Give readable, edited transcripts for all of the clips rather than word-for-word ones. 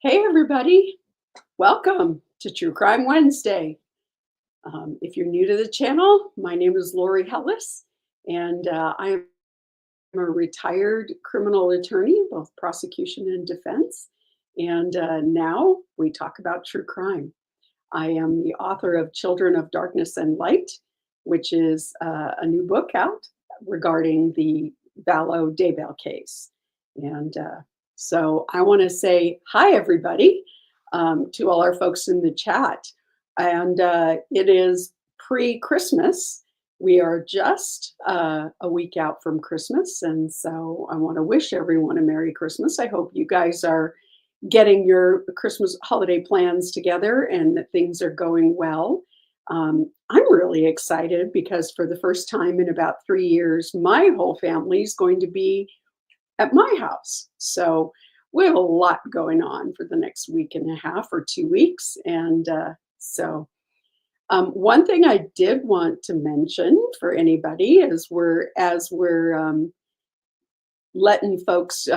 Hey, everybody. Welcome to True Crime Wednesday. If you're new to the channel, my name is Lori Hellis, and I am a retired criminal attorney, both prosecution and defense. And now we talk about true crime. I am the author of Children of Darkness and Light, which is a new book out regarding the Vallow Daybell case. And so I want to say hi, everybody, to all our folks in the chat. And it is pre-Christmas. We are just a week out from Christmas. And so I want to wish everyone a Merry Christmas. I hope you guys are getting your Christmas holiday plans together and that things are going well. I'm really excited because for the first time in about 3 years, my whole family is going to be at my house. So we have a lot going on for the next week and a half or 2 weeks. And one thing I did want to mention for anybody is as we're letting folks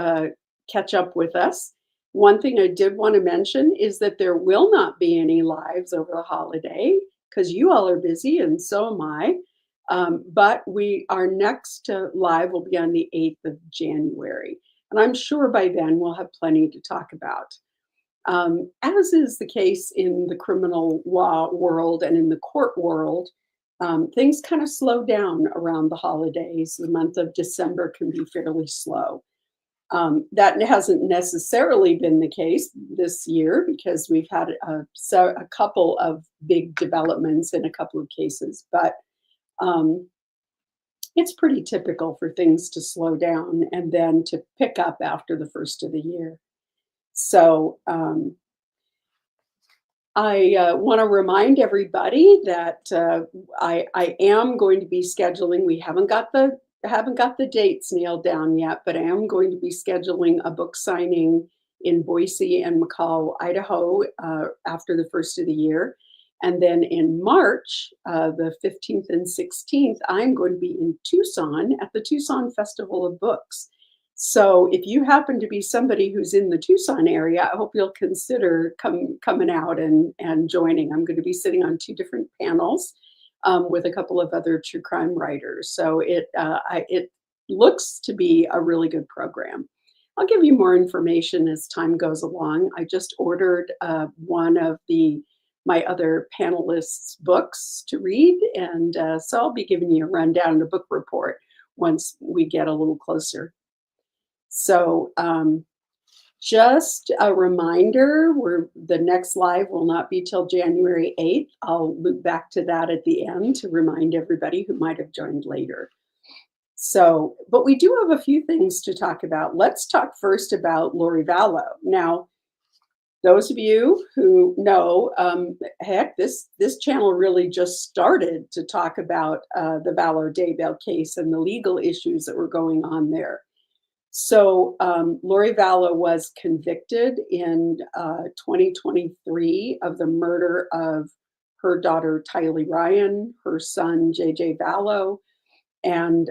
catch up with us. One thing I did want to mention is that there will not be any lives over the holiday because you all are busy and so am I. But our next live will be on the 8th of January. And I'm sure by then we'll have plenty to talk about. As is the case in the criminal law world and in the court world, things kind of slow down around the holidays. The month of December can be fairly slow. That hasn't necessarily been the case this year because we've had a couple of big developments in a couple of cases, but it's pretty typical for things to slow down and then to pick up after the first of the year. So I want to remind everybody that I am going to be scheduling. We haven't got the dates nailed down yet, but I am going to be scheduling a book signing in Boise and McCall, Idaho, after the first of the year. And then in March, the 15th and 16th, I'm going to be in Tucson at the Tucson Festival of Books. So if you happen to be somebody who's in the Tucson area, I hope you'll consider coming out and joining. I'm going to be sitting on 2 different panels with a couple of other true crime writers. So it looks to be a really good program. I'll give you more information as time goes along. I just ordered one of my other panelists' books to read, and so I'll be giving you a rundown of the book report once we get a little closer. So just a reminder, the next live will not be till January 8th. I'll loop back to that at the end to remind everybody who might have joined later. So, but we do have a few things to talk about. Let's talk first about Lori Vallow. Now, those of you who know, heck, this channel really just started to talk about the Vallow Daybell case and the legal issues that were going on there. So Lori Vallow was convicted in 2023 of the murder of her daughter, Tylee Ryan, her son, JJ Vallow, and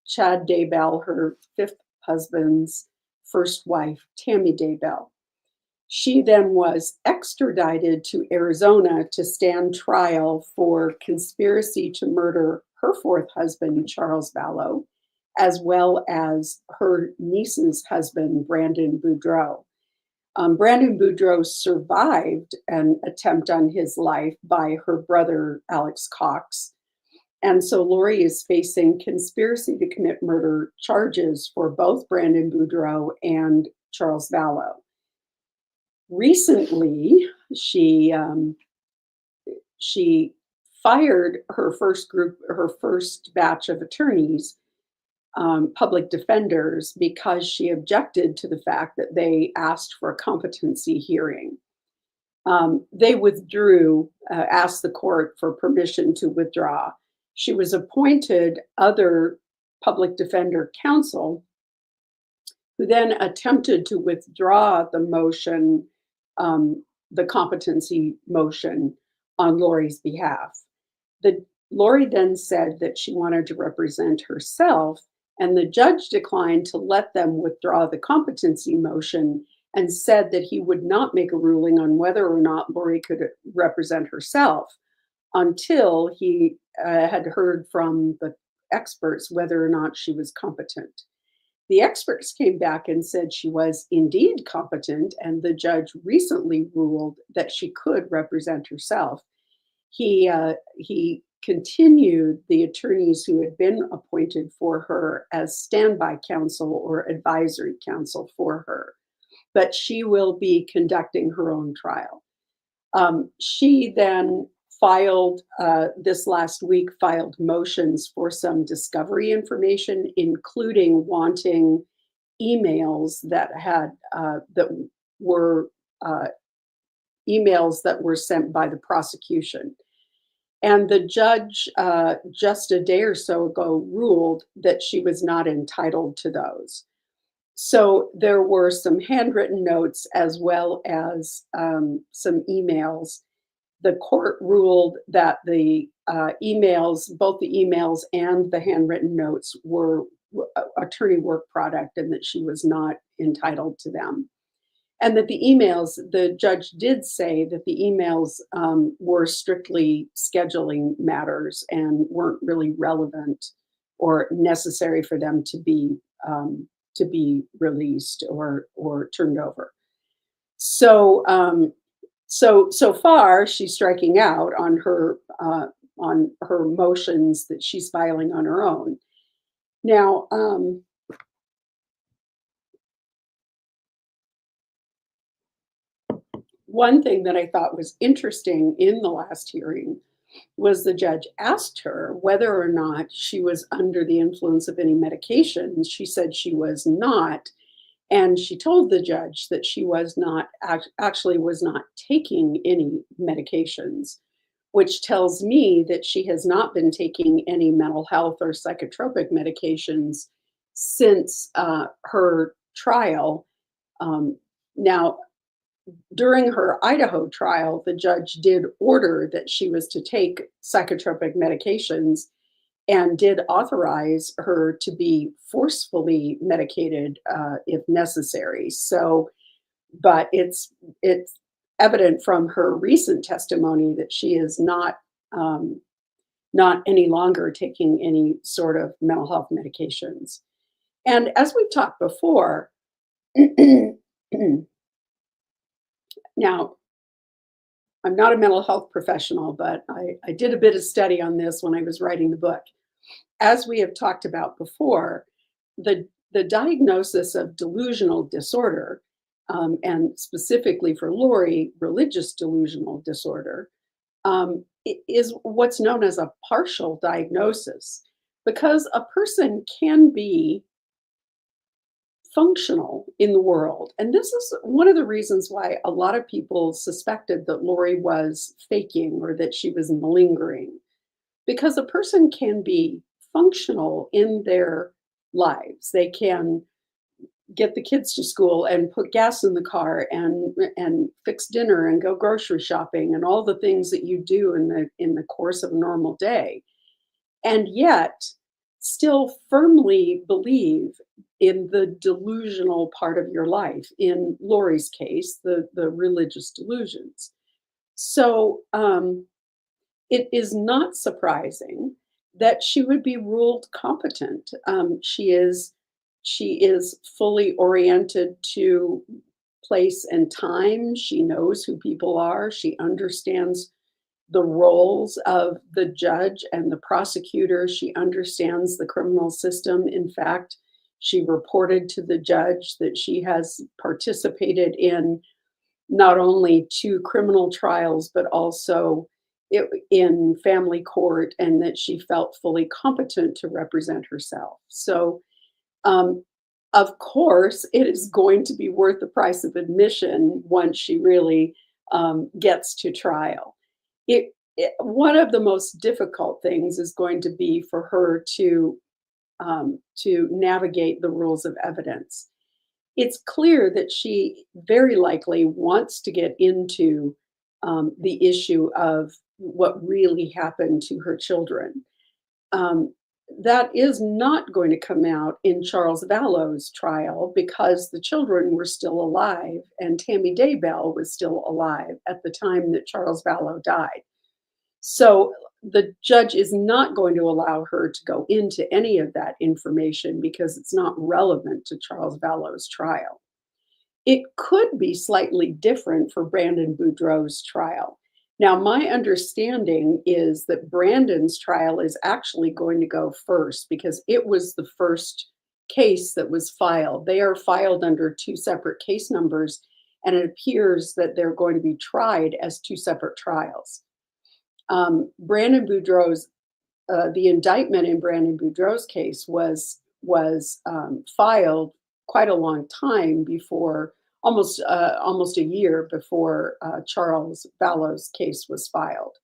Chad Daybell, her 5th husband's first wife, Tammy Daybell. She then was extradited to Arizona to stand trial for conspiracy to murder her 4th husband, Charles Vallow, as well as her niece's husband, Brandon Boudreau. Brandon Boudreau survived an attempt on his life by her brother, Alex Cox. And so Lori is facing conspiracy to commit murder charges for both Brandon Boudreau and Charles Vallow. Recently, she fired her first batch of attorneys, public defenders, because she objected to the fact that they asked for a competency hearing. They withdrew, asked the court for permission to withdraw. She was appointed other public defender counsel, who then attempted to withdraw the motion, the competency motion, on Lori's behalf. Lori then said that she wanted to represent herself, and the judge declined to let them withdraw the competency motion and said that he would not make a ruling on whether or not Lori could represent herself until he had heard from the experts whether or not she was competent. The experts came back and said she was indeed competent, and the judge recently ruled that she could represent herself. He continued the attorneys who had been appointed for her as standby counsel or advisory counsel for her, but she will be conducting her own trial. She then filed this last week filed motions for some discovery information, including wanting emails that were uh, emails that were sent by the prosecution. And the judge, just a day or so ago, ruled that she was not entitled to those. So there were some handwritten notes as well as some emails. The court ruled that the emails, both the emails and the handwritten notes, were attorney work product and that she was not entitled to them. And that the emails, the judge did say that the emails were strictly scheduling matters and weren't really relevant or necessary for them to be released or turned over. So so far she's striking out on her motions that she's filing on her own. Now, one thing that I thought was interesting in the last hearing was the judge asked her whether or not she was under the influence of any medications. She said she was not. And she told the judge that she was not actually was not taking any medications, which tells me that she has not been taking any mental health or psychotropic medications since her trial. Now, during her Idaho trial, the judge did order that she was to take psychotropic medications and did authorize her to be forcefully medicated if necessary. So, but it's evident from her recent testimony that she is not any longer taking any sort of mental health medications. And as we've talked before, now I'm not a mental health professional, but I did a bit of study on this when I was writing the book. As we have talked about before, the diagnosis of delusional disorder, and specifically for Lori, religious delusional disorder, is what's known as a partial diagnosis, because a person can be functional in the world. And this is one of the reasons why a lot of people suspected that Lori was faking or that she was malingering, because a person can be functional in their lives. They can get the kids to school and put gas in the car and fix dinner and go grocery shopping and all the things that you do in the course of a normal day, and yet still firmly believe in the delusional part of your life. In Lori's case, the religious delusions. So it is not surprising that she would be ruled competent. She is fully oriented to place and time. She knows who people are. She understands the roles of the judge and the prosecutor. She understands the criminal system. In fact, she reported to the judge that she has participated in not only 2 criminal trials, but also in family court, and that she felt fully competent to represent herself. So, of course, it is going to be worth the price of admission once she really gets to trial. One of the most difficult things is going to be for her to navigate the rules of evidence. It's clear that she very likely wants to get into the issue of what really happened to her children. Um, that is not going to come out in Charles Vallow's trial because the children were still alive and Tammy Daybell was still alive at the time that Charles Vallow died. So the judge is not going to allow her to go into any of that information because it's not relevant to Charles Vallow's trial. It could be slightly different for Brandon Boudreau's trial. Now, my understanding is that Brandon's trial is actually going to go first because it was the first case that was filed. They are filed under two separate case numbers, and it appears that they're going to be tried as two separate trials. Brandon Boudreau's the indictment in Brandon Boudreau's case was filed quite a long time before, almost a year before Charles Vallow's case was filed.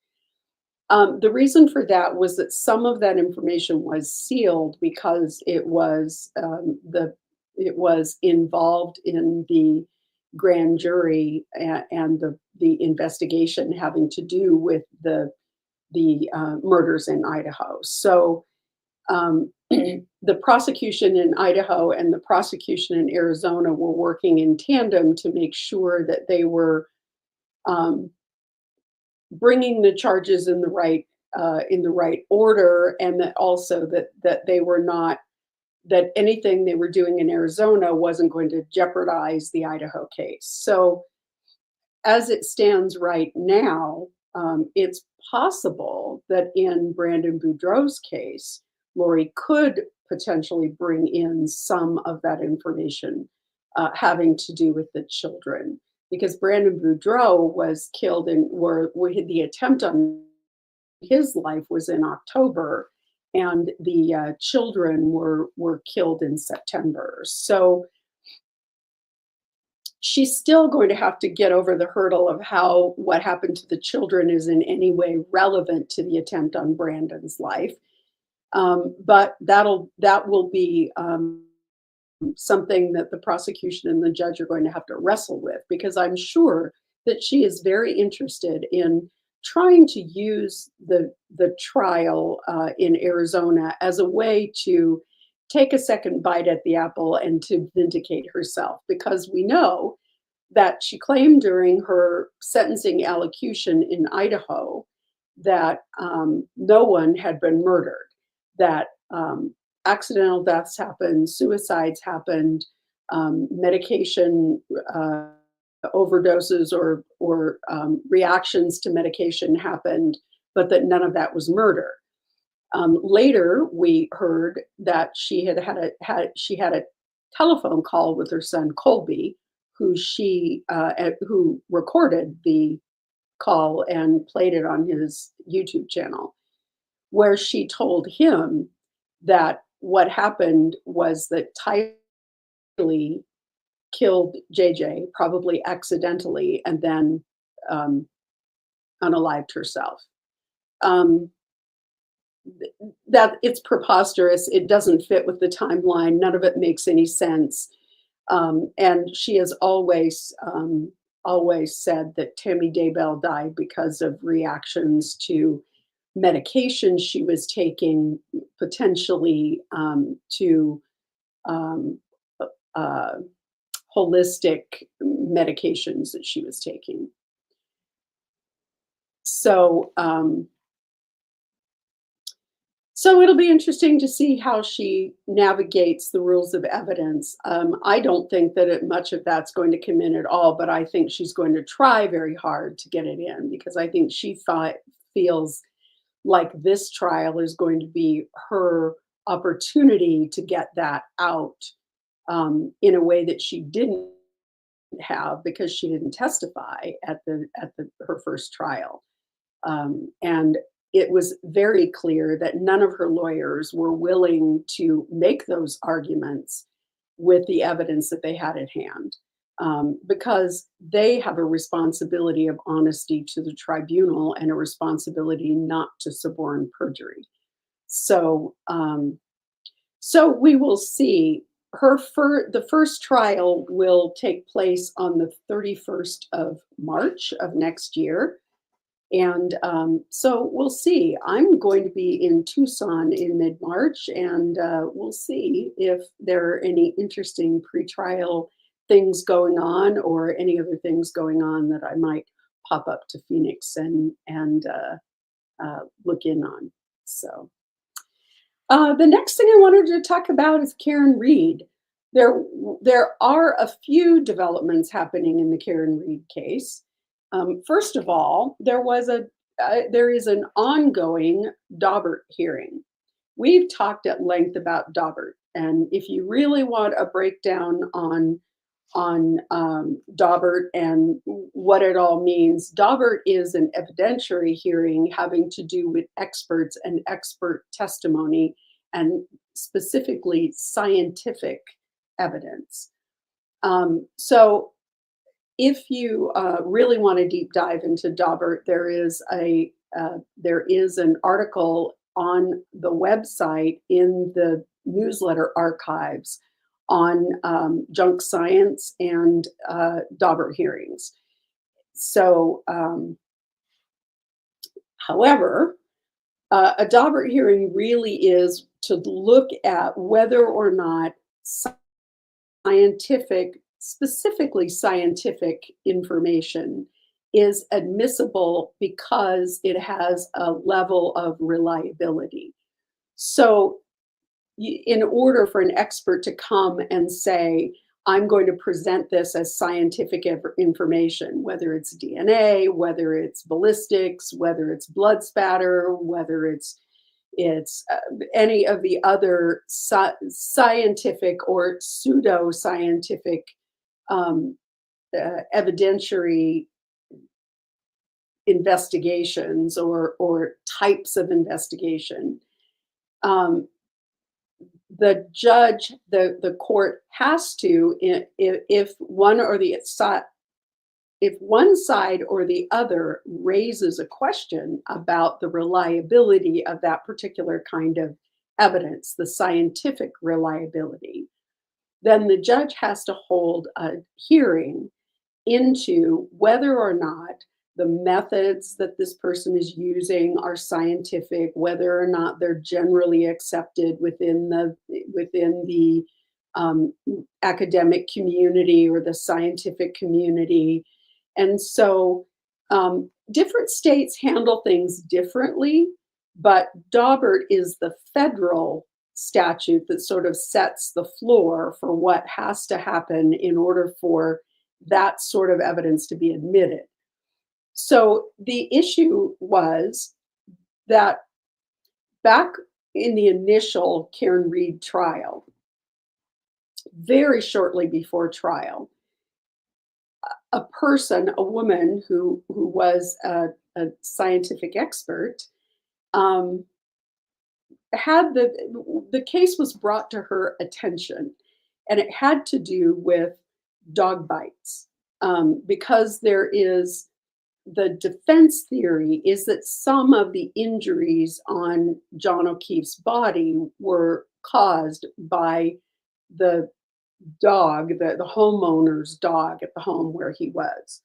The reason for that was that some of that information was sealed because it was involved in the grand jury and the investigation having to do with the murders in Idaho. So the prosecution in Idaho and the prosecution in Arizona were working in tandem to make sure that they were bringing the charges in the right order, and that also that they were not that anything they were doing in Arizona wasn't going to jeopardize the Idaho case. So as it stands right now, it's possible that in Brandon Boudreau's case, Lori could potentially bring in some of that information having to do with the children, because Brandon Boudreau was killed where the attempt on his life was in October, and the children were killed in September. So she's still going to have to get over the hurdle of how what happened to the children is in any way relevant to the attempt on Brandon's life. But that will be something that the prosecution and the judge are going to have to wrestle with, because I'm sure that she is very interested in trying to use the trial in Arizona as a way to take a second bite at the apple and to vindicate herself, because we know that she claimed during her sentencing allocution in Idaho that no one had been murdered, that accidental deaths happened, suicides happened, medication overdoses or reactions to medication happened, but that none of that was murder. Later, we heard that she had a telephone call with her son Colby, who who recorded the call and played it on his YouTube channel, where she told him that what happened was that Tylee killed JJ, probably accidentally, and then unalived herself. That it's preposterous. It doesn't fit with the timeline. None of it makes any sense. And she has always said that Tammy Daybell died because of reactions to medications she was taking, potentially to holistic medications that she was taking. So so it'll be interesting to see how she navigates the rules of evidence. I don't think that much of that's going to come in at all, but I think she's going to try very hard to get it in, because I think she feels like this trial is going to be her opportunity to get that out in a way that she didn't have because she didn't testify at her first trial. And it was very clear that none of her lawyers were willing to make those arguments with the evidence that they had at hand, because they have a responsibility of honesty to the tribunal and a responsibility not to suborn perjury. So, so we will see. The first trial will take place on the 31st of March of next year. And so we'll see. I'm going to be in Tucson in mid-March, and we'll see if there are any interesting pretrial things going on or any other things going on that I might pop up to Phoenix and look in on. So the next thing I wanted to talk about is Karen Reed. There, there are a few developments happening in the Karen Reed case. First of all, there is an ongoing Daubert hearing. We've talked at length about Daubert, and if you really want a breakdown on Daubert and what it all means, Daubert is an evidentiary hearing having to do with experts and expert testimony, and specifically scientific evidence. So if you really want to deep dive into Daubert, there is an article on the website in the newsletter archives on junk science and Daubert hearings. So, however, a Daubert hearing really is to look at whether or not scientific, specifically scientific information is admissible because it has a level of reliability. So, in order for an expert to come and say, I'm going to present this as scientific information, whether it's DNA, whether it's ballistics, whether it's blood spatter, whether it's any of the other scientific or pseudo-scientific evidentiary investigations or types of investigation. The judge, the court has to, if one side or the other raises a question about the reliability of that particular kind of evidence, the scientific reliability, then the judge has to hold a hearing into whether or not the methods that this person is using are scientific, whether or not they're generally accepted within the academic community or the scientific community. And so different states handle things differently, but Daubert is the federal statute that sort of sets the floor for what has to happen in order for that sort of evidence to be admitted. So the issue was that back in the initial Karen Reed trial, very shortly before trial, a woman who was a scientific expert, had the case was brought to her attention, and it had to do with dog bites, because the defense theory is that some of the injuries on John O'Keefe's body were caused by the dog, the homeowner's dog at the home where he was.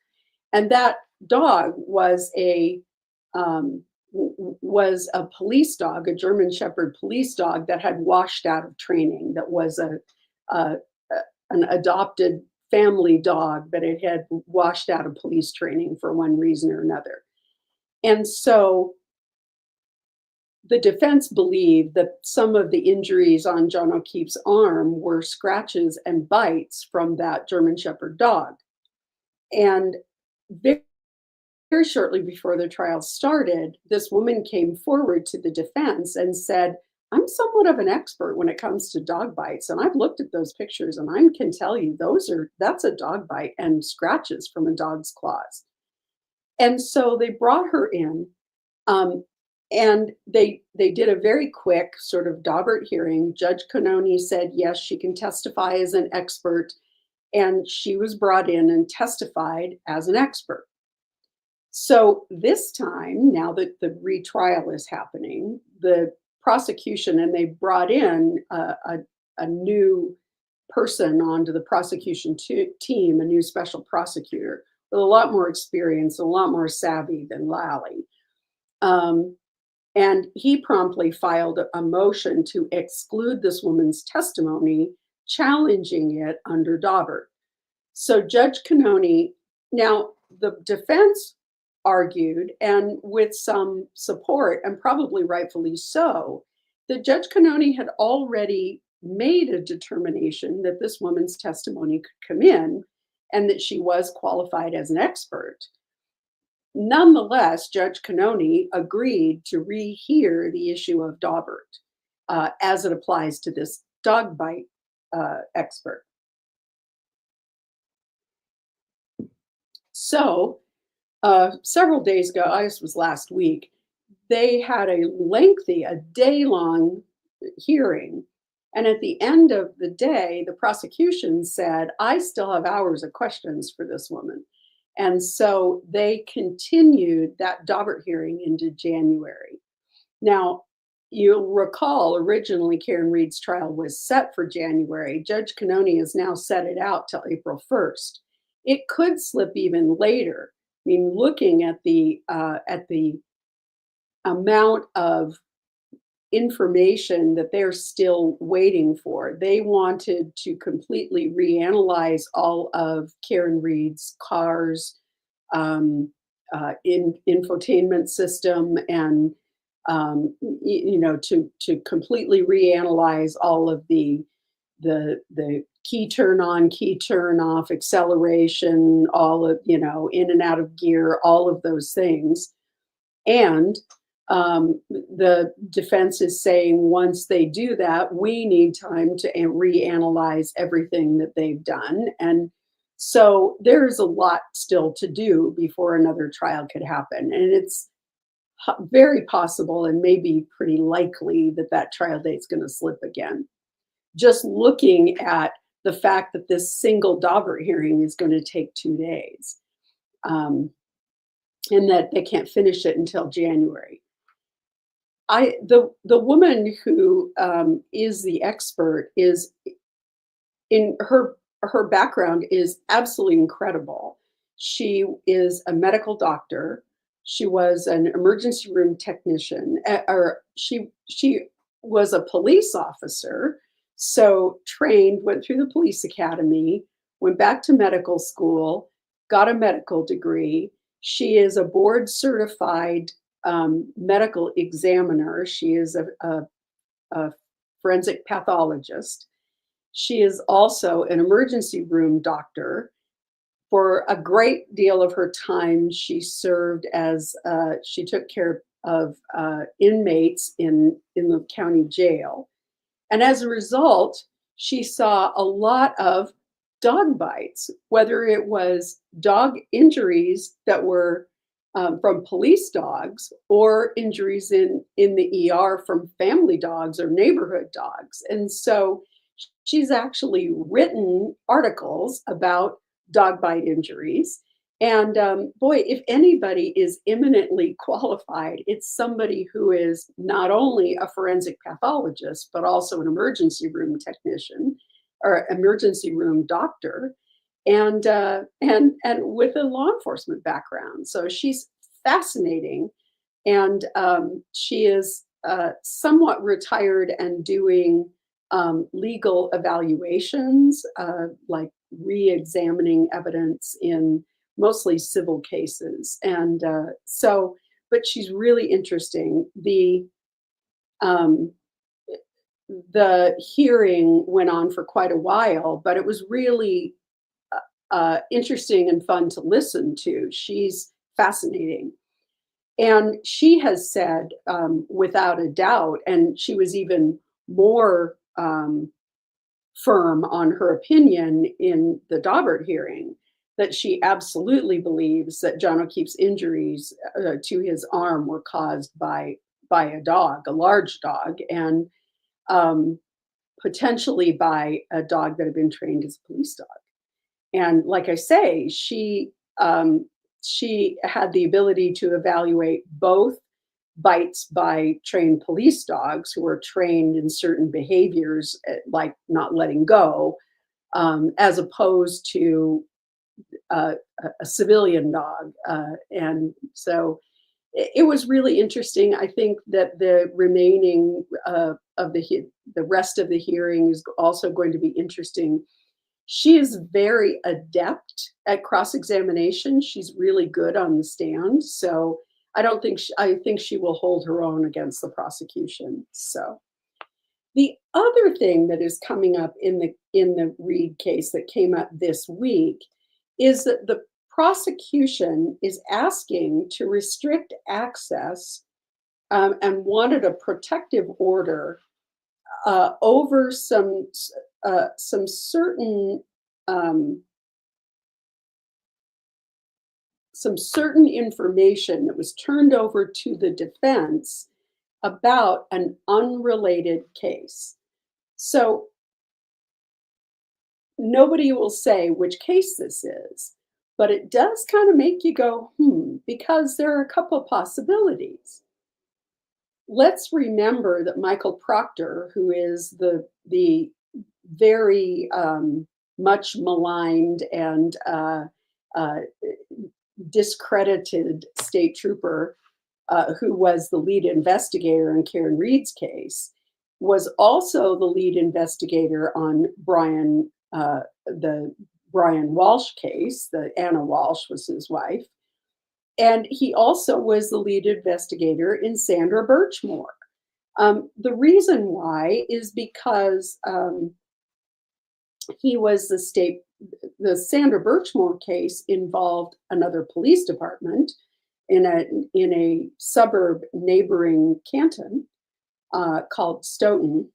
And that dog was was a police dog, a German Shepherd police dog that had washed out of training, that was an adopted family dog, but it had washed out of police training for one reason or another. And so the defense believed that some of the injuries on John O'Keefe's arm were scratches and bites from that German Shepherd dog. And very, very shortly before the trial started, this woman came forward to the defense and said, I'm somewhat of an expert when it comes to dog bites, and I've looked at those pictures, and I can tell you that's a dog bite and scratches from a dog's claws. And so they brought her in, and they did a very quick sort of Daubert hearing. Judge Canoni said, yes, she can testify as an expert, and she was brought in and testified as an expert. So this time, now that the retrial is happening, the prosecution, and they brought in a new person onto the prosecution team, a new special prosecutor, with a lot more experience, a lot more savvy than Lally. Um, and he promptly filed a motion to exclude this woman's testimony, challenging it under Daubert. So Judge Cannone, now the defense argued, and with some support, and probably rightfully so, that Judge Cannone had already made a determination that this woman's testimony could come in and that she was qualified as an expert. Nonetheless, Judge Cannone agreed to rehear the issue of Daubert as it applies to this dog bite expert. So, several days ago, I guess it was last week, they had a lengthy, a day-long hearing. And at the end of the day, the prosecution said, I still have hours of questions for this woman. And so they continued that Daubert hearing into January. Now, you'll recall originally Karen Reed's trial was set for January. Judge Cannone has now set it out till April 1st. It could slip even later. I mean, looking at the amount of information that they're still waiting for, they wanted to completely reanalyze all of Karen Reed's car's infotainment system, and to completely reanalyze all of the key turn on, key turn off, acceleration, all of, in and out of gear, all of those things. And the defense is saying once they do that, we need time to reanalyze everything that they've done. And so there's a lot still to do before another trial could happen. And it's very possible and maybe pretty likely that that trial date is going to slip again. Just looking at the fact that this single Daubert hearing is going to take 2 days, and that they can't finish it until January. The woman who is the expert is in her background is absolutely incredible. She is a medical doctor. She was an emergency room technician, or she was a police officer. So trained, went through the police academy, went back to medical school, got a medical degree. She is a board certified medical examiner. She is a forensic pathologist. She is also an emergency room doctor. For a great deal of her time, she served as, she took care of inmates in the county jail. And as a result, she saw a lot of dog bites, whether it was dog injuries that were from police dogs, or injuries in the ER from family dogs or neighborhood dogs. And so she's actually written articles about dog bite injuries. And boy, if anybody is eminently qualified, it's somebody who is not only a forensic pathologist, but also an emergency room technician or emergency room doctor, and with a law enforcement background. So she's fascinating, and she is somewhat retired and doing legal evaluations, like re-examining evidence in mostly civil cases. And but she's really interesting. The hearing went on for quite a while, but it was really interesting and fun to listen to. She's fascinating. And she has said, without a doubt, and she was even more firm on her opinion in the Daubert hearing, that she absolutely believes that John O'Keefe's injuries to his arm were caused by a dog, a large dog, and potentially by a dog that had been trained as a police dog. And like I say, she had the ability to evaluate both bites by trained police dogs who are trained in certain behaviors, like not letting go, as opposed to uh, a civilian dog, and so it was really interesting. I think that the remaining of the rest of the hearing is also going to be interesting. She is very adept at cross examination. She's really good on the stand, so I think she will hold her own against the prosecution. So the other thing that is coming up in the Reed case that came up this week is that the prosecution is asking to restrict access, and wanted a protective order over some certain um, some certain information that was turned over to the defense about an unrelated case. So nobody will say which case this is, but it does kind of make you go, because there are a couple possibilities. Let's remember that Michael Proctor, who is the very much maligned and uh, discredited state trooper, who was the lead investigator in Karen Reed's case, was also the lead investigator on the Brian Walsh case. The Anna Walsh was his wife. And he also was the lead investigator in Sandra Birchmore. The reason why is because he was the Sandra Birchmore case involved another police department in a suburb neighboring Canton, called Stoughton,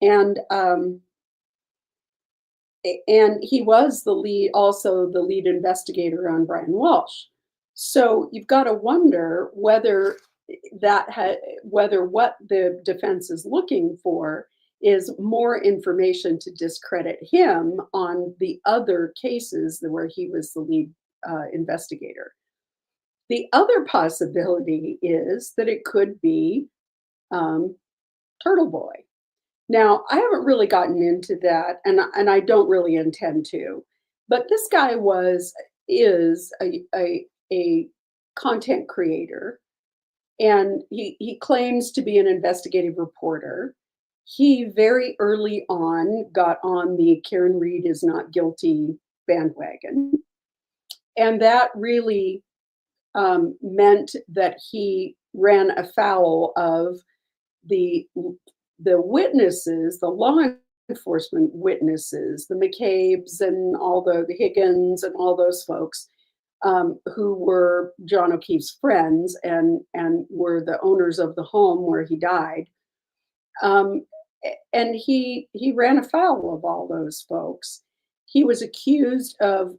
and he was also the lead investigator on Brian Walsh. So you've got to wonder whether whether what the defense is looking for is more information to discredit him on the other cases where he was the lead investigator. The other possibility is that it could be um, Turtle Boy. Now, I haven't really gotten into that, and I don't really intend to. But this guy is a content creator, and he claims to be an investigative reporter. He very early on got on the Karen Reed is not guilty bandwagon, and that really meant that he ran afoul of the the witnesses, the law enforcement witnesses, the McCabe's and all the Higgins and all those folks, who were John O'Keefe's friends and were the owners of the home where he died. Um, and he ran afoul of all those folks. He was accused of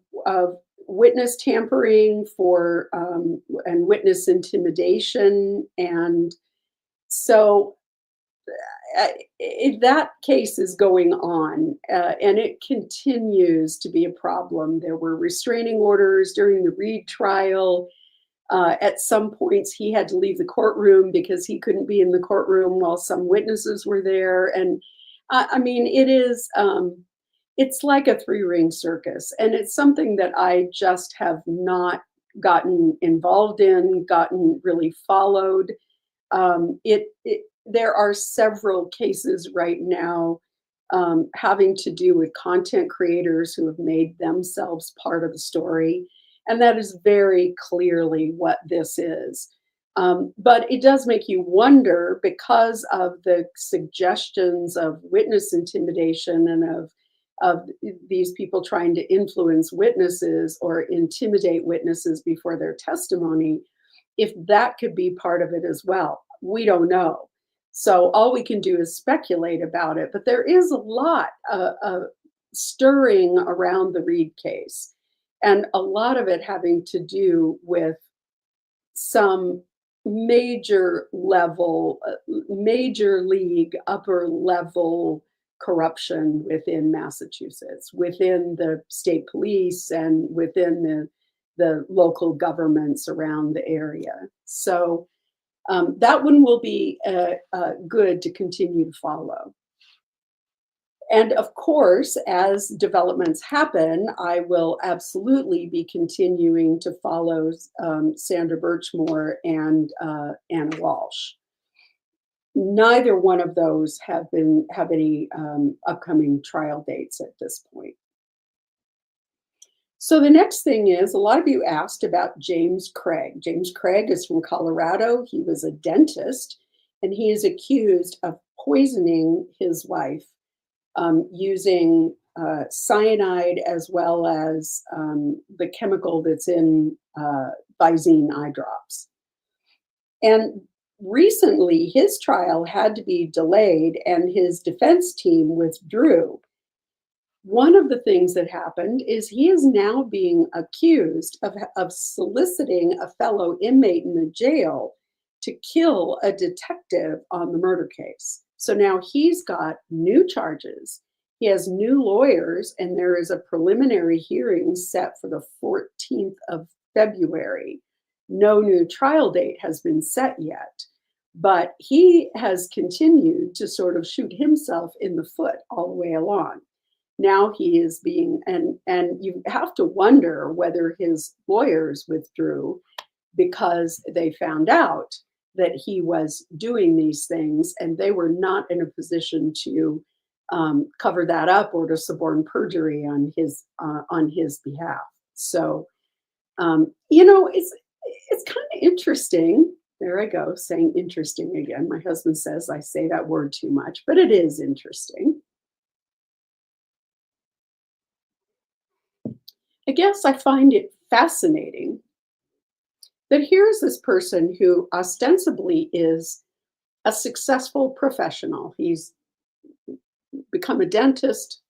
witness tampering and witness intimidation, and so that case is going on, and it continues to be a problem. There were restraining orders during the Reed trial. At some points, he had to leave the courtroom because he couldn't be in the courtroom while some witnesses were there. And I mean, it's like a three-ring circus, and it's something that I just have not gotten involved in, gotten really followed. There are several cases right now having to do with content creators who have made themselves part of the story. And that is very clearly what this is. But it does make you wonder, because of the suggestions of witness intimidation and of these people trying to influence witnesses or intimidate witnesses before their testimony, if that could be part of it as well. We don't know. So all we can do is speculate about it. But there is a lot stirring around the Reed case, and a lot of it having to do with some major league, upper level corruption within Massachusetts, within the state police and within the local governments around the area. So that one will be good to continue to follow. And of course, as developments happen, I will absolutely be continuing to follow Sandra Birchmore and Anna Walsh. Neither one of those have any upcoming trial dates at this point. So the next thing is, a lot of you asked about James Craig. James Craig is from Colorado. He was a dentist, and he is accused of poisoning his wife using cyanide as well as the chemical that's in Visine eye drops. And recently, his trial had to be delayed, and his defense team withdrew. One of the things that happened is he is now being accused of soliciting a fellow inmate in the jail to kill a detective on the murder case. So now he's got new charges. He has new lawyers, and there is a preliminary hearing set for the 14th of February. No new trial date has been set yet, but he has continued to sort of shoot himself in the foot all the way along. Now he is being, and you have to wonder whether his lawyers withdrew because they found out that he was doing these things and they were not in a position to cover that up or to suborn perjury on his behalf. So it's kind of interesting. There I go, saying interesting again. My husband says I say that word too much, but it is interesting. I guess I find it fascinating that here's this person who ostensibly is a successful professional. He's become a dentist.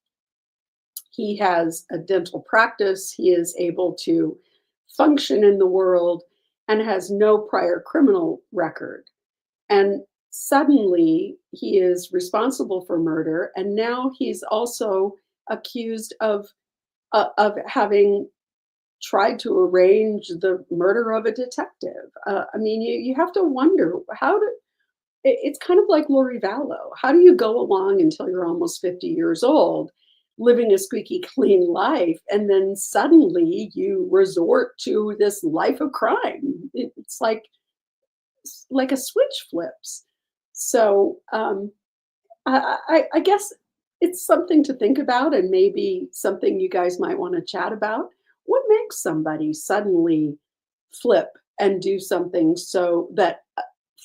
He has a dental practice. He is able to function in the world and has no prior criminal record. And suddenly he is responsible for murder. And now he's also accused of having tried to arrange the murder of a detective. I mean, you have to wonder it's kind of like Lori Vallow. How do you go along until you're almost 50 years old, living a squeaky clean life, and then suddenly you resort to this life of crime? It's like a switch flips. So I guess it's something to think about and maybe something you guys might want to chat about. What makes somebody suddenly flip and do something so that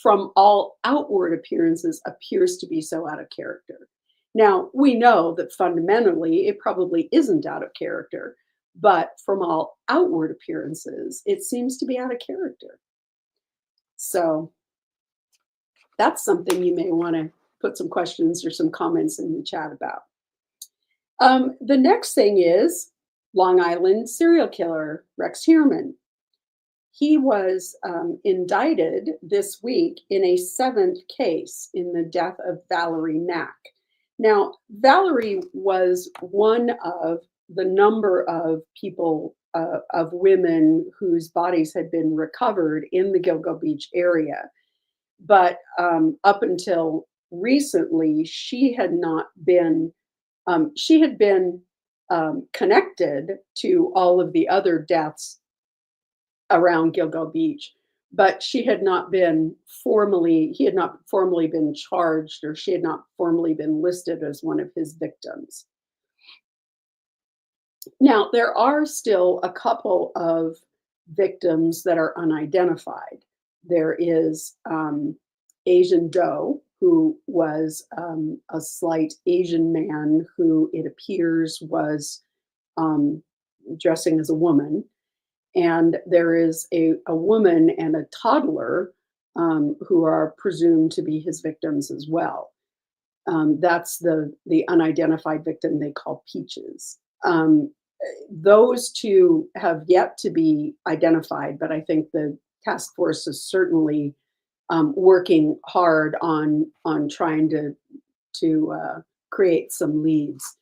from all outward appearances appears to be so out of character? Now, we know that fundamentally it probably isn't out of character, but from all outward appearances, it seems to be out of character. So that's something you may want to put some questions or some comments in the chat about. The next thing is Long Island serial killer Rex Heuermann. He was indicted this week in a seventh case in the death of Valerie Mack. Now, Valerie was one of the number of people, of women whose bodies had been recovered in the Gilgo Beach area. But up until recently, she had not been, she had been connected to all of the other deaths around Gilgo Beach, but he had not formally been charged, or she had not formally been listed as one of his victims. Now, there are still a couple of victims that are unidentified. There is Asian Doe, who was a slight Asian man who it appears was dressing as a woman. And there is a woman and a toddler who are presumed to be his victims as well. That's the unidentified victim they call Peaches. Those two have yet to be identified, but I think the task force is certainly working hard on trying to create some leads.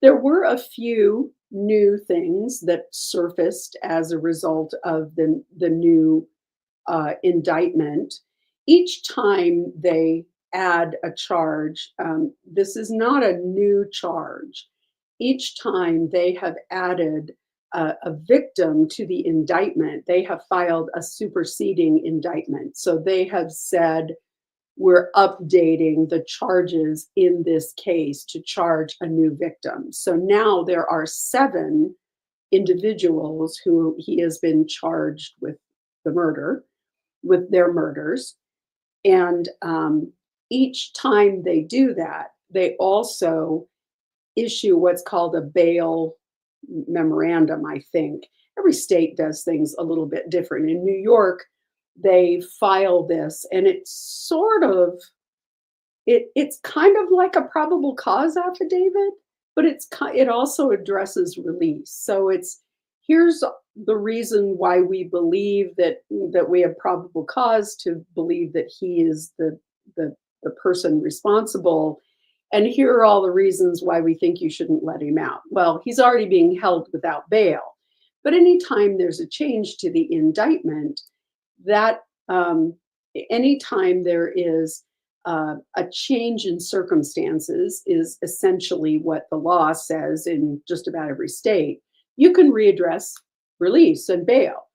There were a few new things that surfaced as a result of the new indictment. Each time they add a charge. This is not a new charge. Each time they have added a victim to the indictment, they have filed a superseding indictment. So they have said, we're updating the charges in this case to charge a new victim. So now there are 7 individuals who he has been charged with the murder, with their murders. And each time they do that, they also issue what's called a bail memorandum, I think. Every state does things a little bit different. In New York, they file this, and it's sort of it's kind of like a probable cause affidavit, but it also addresses release. So it's here's the reason why we believe that we have probable cause to believe that he is the the person responsible, and here are all the reasons why we think you shouldn't let him out. Well, he's already being held without bail, but anytime there's a change to the indictment, that anytime there is a change in circumstances is essentially what the law says in just about every state. You can readdress release and bail.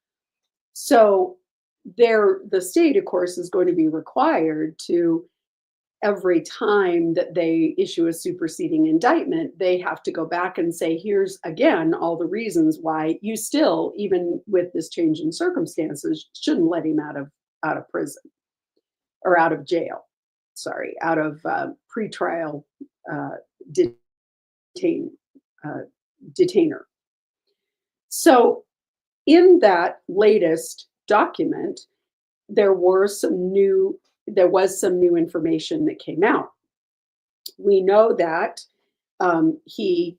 So the state, of course, is going to be required to every time that they issue a superseding indictment, they have to go back and say, here's again all the reasons why you still, even with this change in circumstances, shouldn't let him out of prison or out of jail. Sorry, out of pretrial uh, detain uh, detainer. So in that latest document, there was some new information that came out. We know that he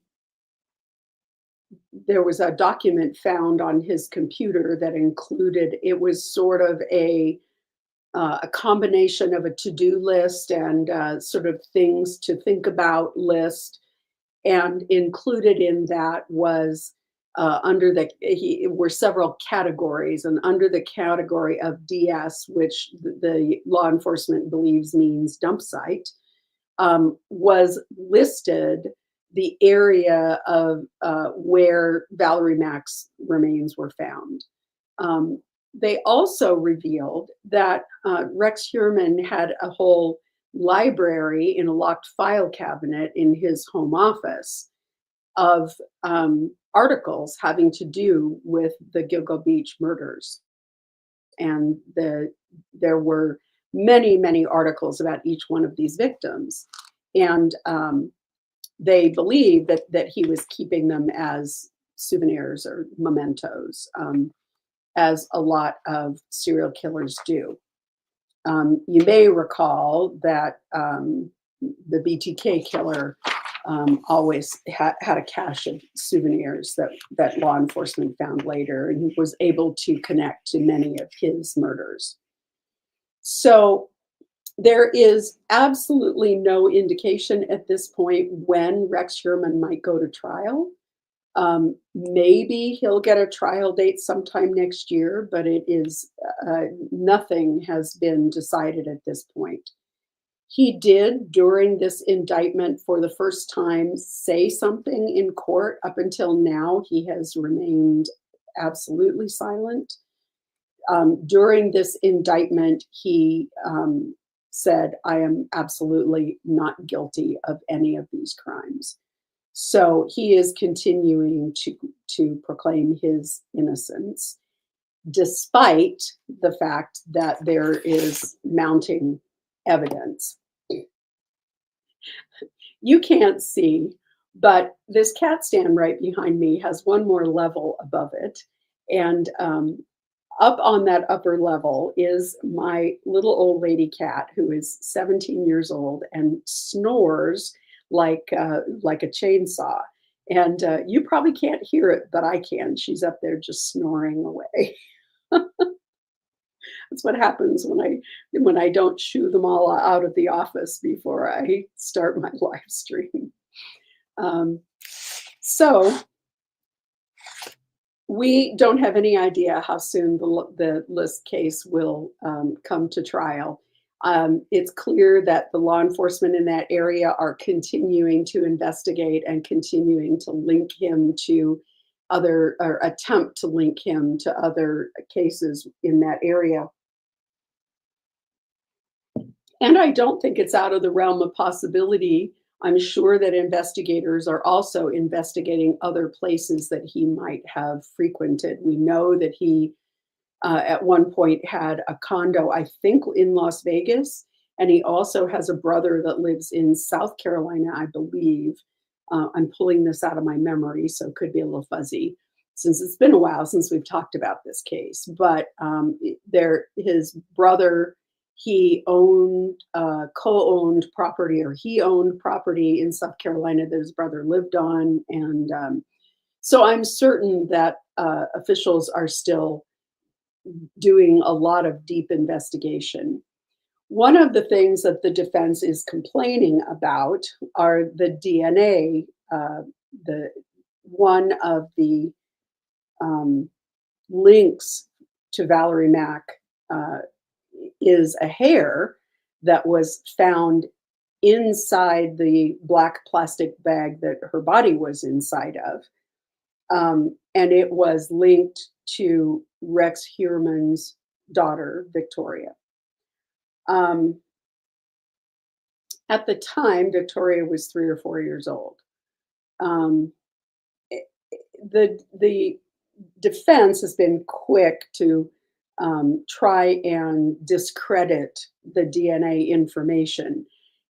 there was a document found on his computer that included it was sort of a combination of a to-do list and sort of things to think about list. And included in that was were several categories, and under the category of DS, which the law enforcement believes means dump site, was listed the area of where Valerie Mack's remains were found. They also revealed that Rex Heuermann had a whole library in a locked file cabinet in his home office of articles having to do with the Gilgo Beach murders. And there were many, many articles about each one of these victims. And they believe that he was keeping them as souvenirs or mementos, as a lot of serial killers do. You may recall that the BTK killer always had a cache of souvenirs that law enforcement found later, and he was able to connect to many of his murders. So there is absolutely no indication at this point when Rex Heuermann might go to trial. Maybe he'll get a trial date sometime next year, but it is nothing has been decided at this point. He did, during this indictment, for the first time, say something in court. Up until now, he has remained absolutely silent. During this indictment, he said, I am absolutely not guilty of any of these crimes. So he is continuing to proclaim his innocence, despite the fact that there is mounting evidence. You can't see, but this cat stand right behind me has one more level above it. And up on that upper level is my little old lady cat, who is 17 years old and snores like a chainsaw. And you probably can't hear it, but I can. She's up there just snoring away. That's what happens when I don't shoo them all out of the office before I start my live stream. So we don't have any idea how soon the LISK case will come to trial. It's clear that the law enforcement in that area are continuing to investigate and continuing to link him to other, or attempt to link him to other cases in that area. And I don't think it's out of the realm of possibility. I'm sure that investigators are also investigating other places that he might have frequented. We know that he, at one point, had a condo, I think, in Las Vegas, and he also has a brother that lives in South Carolina, I believe. I'm pulling this out of my memory, so it could be a little fuzzy since it's been a while since we've talked about this case. But his brother, he owned, co-owned property, or he owned property in South Carolina that his brother lived on, and so I'm certain that officials are still doing a lot of deep investigation. One of the things that the defense is complaining about are the DNA. The one of the links to Valerie Mack is a hair that was found inside the black plastic bag that her body was inside of. And it was linked to Rex Heuermann's daughter, Victoria. At the time, Victoria was 3 or 4 years old. The defense has been quick to try and discredit the DNA information.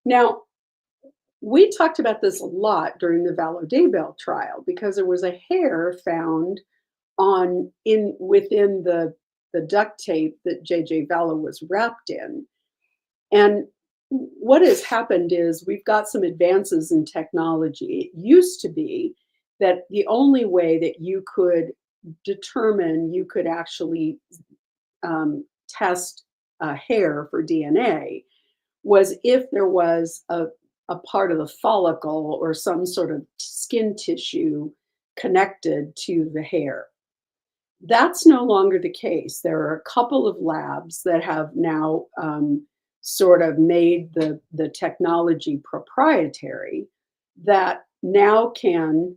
Now, we talked about this a lot during the Vallow Daybell trial because there was a hair found within the duct tape that JJ Vallow was wrapped in. And what has happened is we've got some advances in technology. It used to be that the only way that you could actually test a hair for DNA was if there was a part of the follicle or some sort of skin tissue connected to the hair. That's no longer the case. There are a couple of labs that have now sort of made the technology proprietary that now can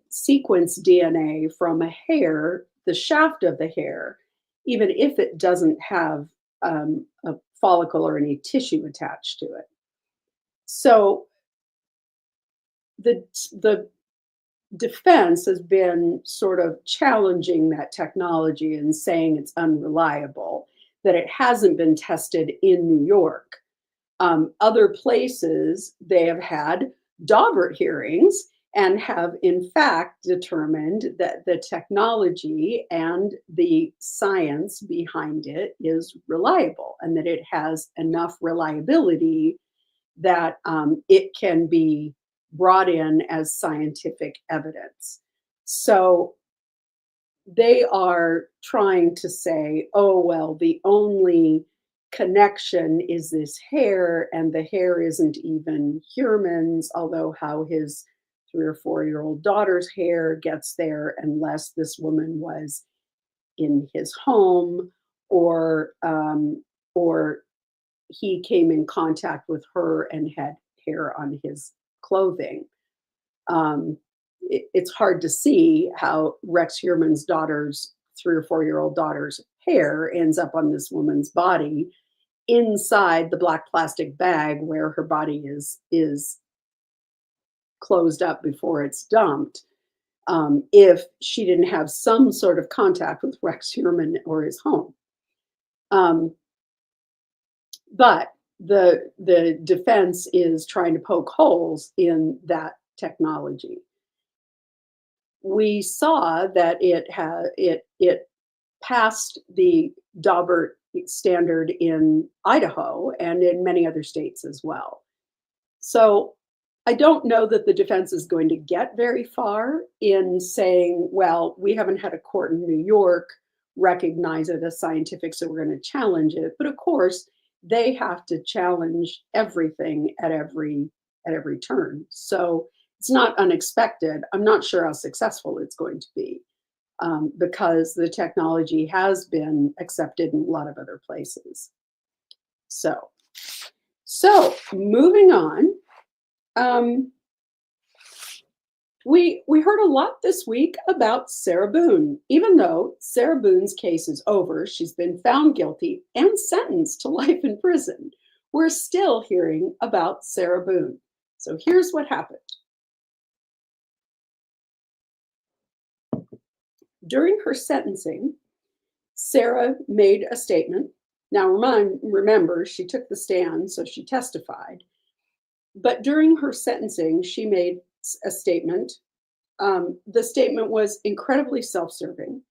sequence DNA from a hair, the shaft of the hair, even if it doesn't have a follicle or any tissue attached to it. So the defense has been sort of challenging that technology and saying it's unreliable, that it hasn't been tested in New York. Other places, they have had Daubert hearings and have in fact determined that the technology and the science behind it is reliable and that it has enough reliability that it can be brought in as scientific evidence. So they are trying to say, oh, well, the only connection is this hair, and the hair isn't even Heuermann's, although how his 3 or 4-year-old daughter's hair gets there, unless this woman was in his home or he came in contact with her and had hair on his clothing. It's hard to see how Rex Heuermann's 3 or 4-year-old daughter's hair ends up on this woman's body inside the black plastic bag where her body is closed up before it's dumped, if she didn't have some sort of contact with Rex Heuermann or his home. But the defense is trying to poke holes in that technology. We saw that it passed the Daubert standard in Idaho and in many other states as well. So I don't know that the defense is going to get very far in saying, well, we haven't had a court in New York recognize it as scientific, so we're going to challenge it. But of course, they have to challenge everything at every turn. So it's not unexpected. I'm not sure how successful it's going to be. because the technology has been accepted in a lot of other places. So, moving on. Um, we heard a lot this week about Sarah Boone. Even though Sarah Boone's case is over, she's been found guilty and sentenced to life in prison. We're still hearing about Sarah Boone. So here's what happened. During her sentencing, Sarah made a statement. Now, remember, she took the stand, so she testified. But during her sentencing, she made a statement. The statement was incredibly self serving.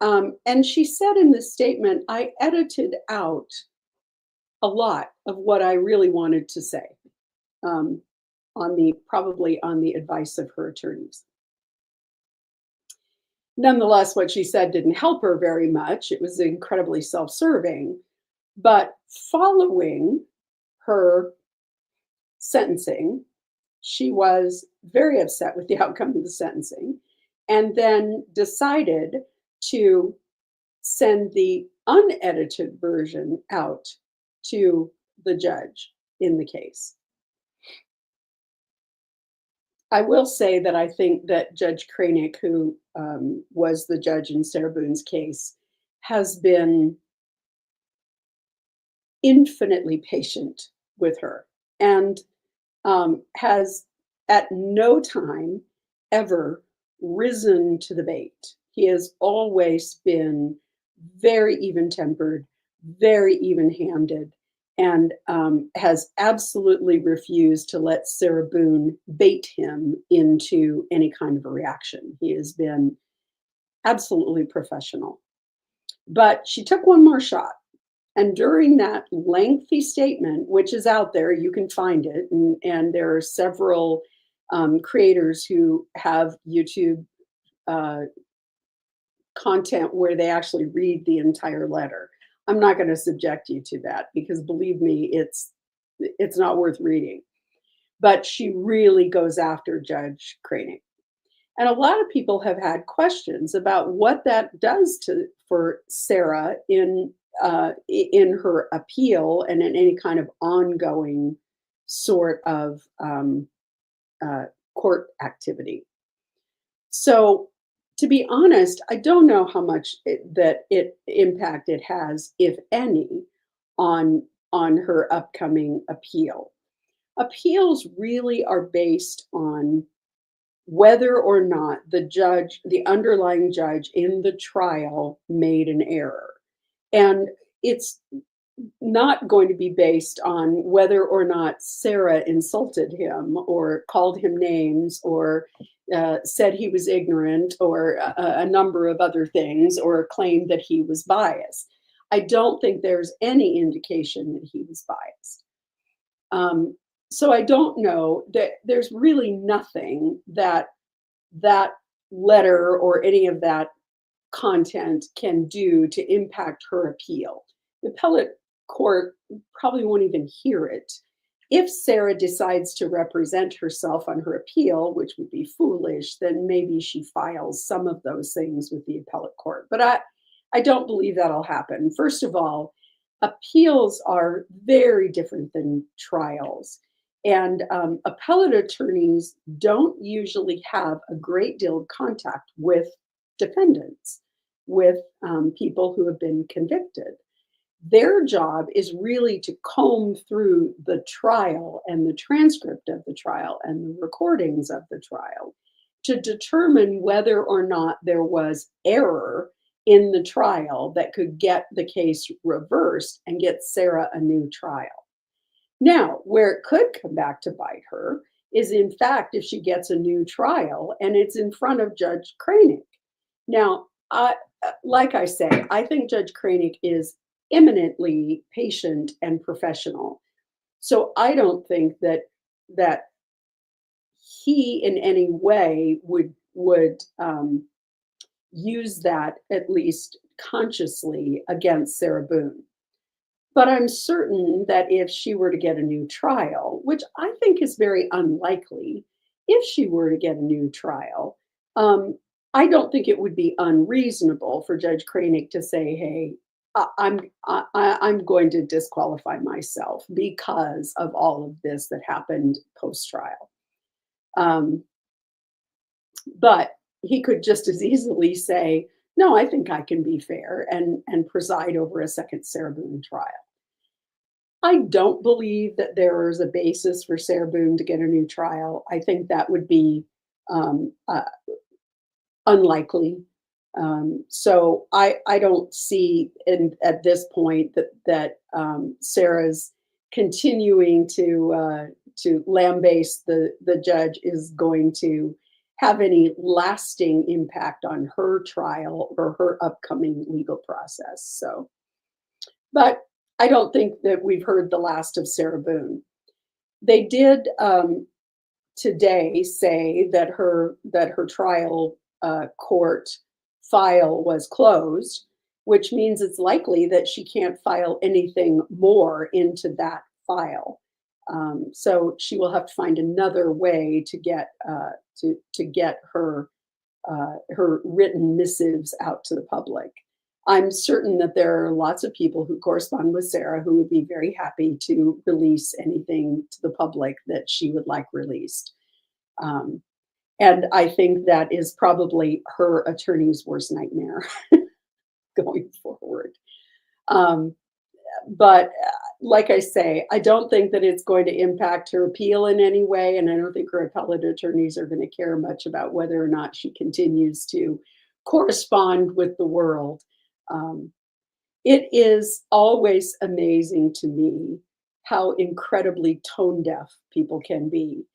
And she said in this statement, I edited out a lot of what I really wanted to say, um, probably on the advice of her attorneys. Nonetheless, what she said didn't help her very much. It was incredibly self serving. But following her sentencing, she was very upset with the outcome of the sentencing and then decided to send the unedited version out to the judge in the case. I will say that I think that Judge Kranick, who was the judge in Sarah Boone's case, has been infinitely patient with her and has at no time ever risen to the bait. He has always been very even tempered, very even handed, and has absolutely refused to let Sarah Boone bait him into any kind of a reaction. He has been absolutely professional. But she took one more shot. And during that lengthy statement, which is out there, you can find it, and there are several creators who have YouTube content where they actually read the entire letter. I'm not going to subject you to that because believe me, it's not worth reading. But she really goes after Judge Kranick. And a lot of people have had questions about what that does for Sarah in her appeal and in any kind of ongoing sort of court activity. So, to be honest, I don't know how much impact it has, if any, on her upcoming appeal. Appeals really are based on whether or not the underlying judge in the trial made an error. And it's not going to be based on whether or not Sarah insulted him or called him names or said he was ignorant or a number of other things or claimed that he was biased. I don't think there's any indication that he was biased. So I don't know that there's really nothing that letter or any of that content can do to impact her appeal. The appellate court probably won't even hear it. If Sarah decides to represent herself on her appeal, which would be foolish, then maybe she files some of those things with the appellate court. But I don't believe that'll happen. First of all, appeals are very different than trials. And appellate attorneys don't usually have a great deal of contact with defendants, with people who have been convicted. Their job is really to comb through the trial and the transcript of the trial and the recordings of the trial to determine whether or not there was error in the trial that could get the case reversed and get Sarah a new trial. Now, where it could come back to bite her is, in fact, if she gets a new trial and it's in front of Judge Kranick. Now, like I say, I think Judge Kranick is eminently patient and professional. So I don't think that he in any way would use that, at least consciously, against Sarah Boone. But I'm certain that if she were to get a new trial, which I think is very unlikely, if she were to get a new trial, I don't think it would be unreasonable for Judge Kranig to say, "Hey, I'm going to disqualify myself because of all of this that happened post-trial." Um, but he could just as easily say, "No, I think I can be fair and preside over a second Sarah Boone trial." I don't believe that there is a basis for Sarah Boone to get a new trial. I think that would be um, uh, unlikely. So I don't see at this point that Sarah's continuing to lambaste the judge is going to have any lasting impact on her trial or her upcoming legal process. So, but I don't think that we've heard the last of Sarah Boone. They did today say that her trial court file was closed, which means it's likely that she can't file anything more into that file. So she will have to find another way to get her written missives out to the public. I'm certain that there are lots of people who correspond with Sarah who would be very happy to release anything to the public that she would like released. Um, and I think that is probably her attorney's worst nightmare going forward. Um, but like I say, I don't think that it's going to impact her appeal in any way. And I don't think her appellate attorneys are going to care much about whether or not she continues to correspond with the world. Um, it is always amazing to me how incredibly tone deaf people can be.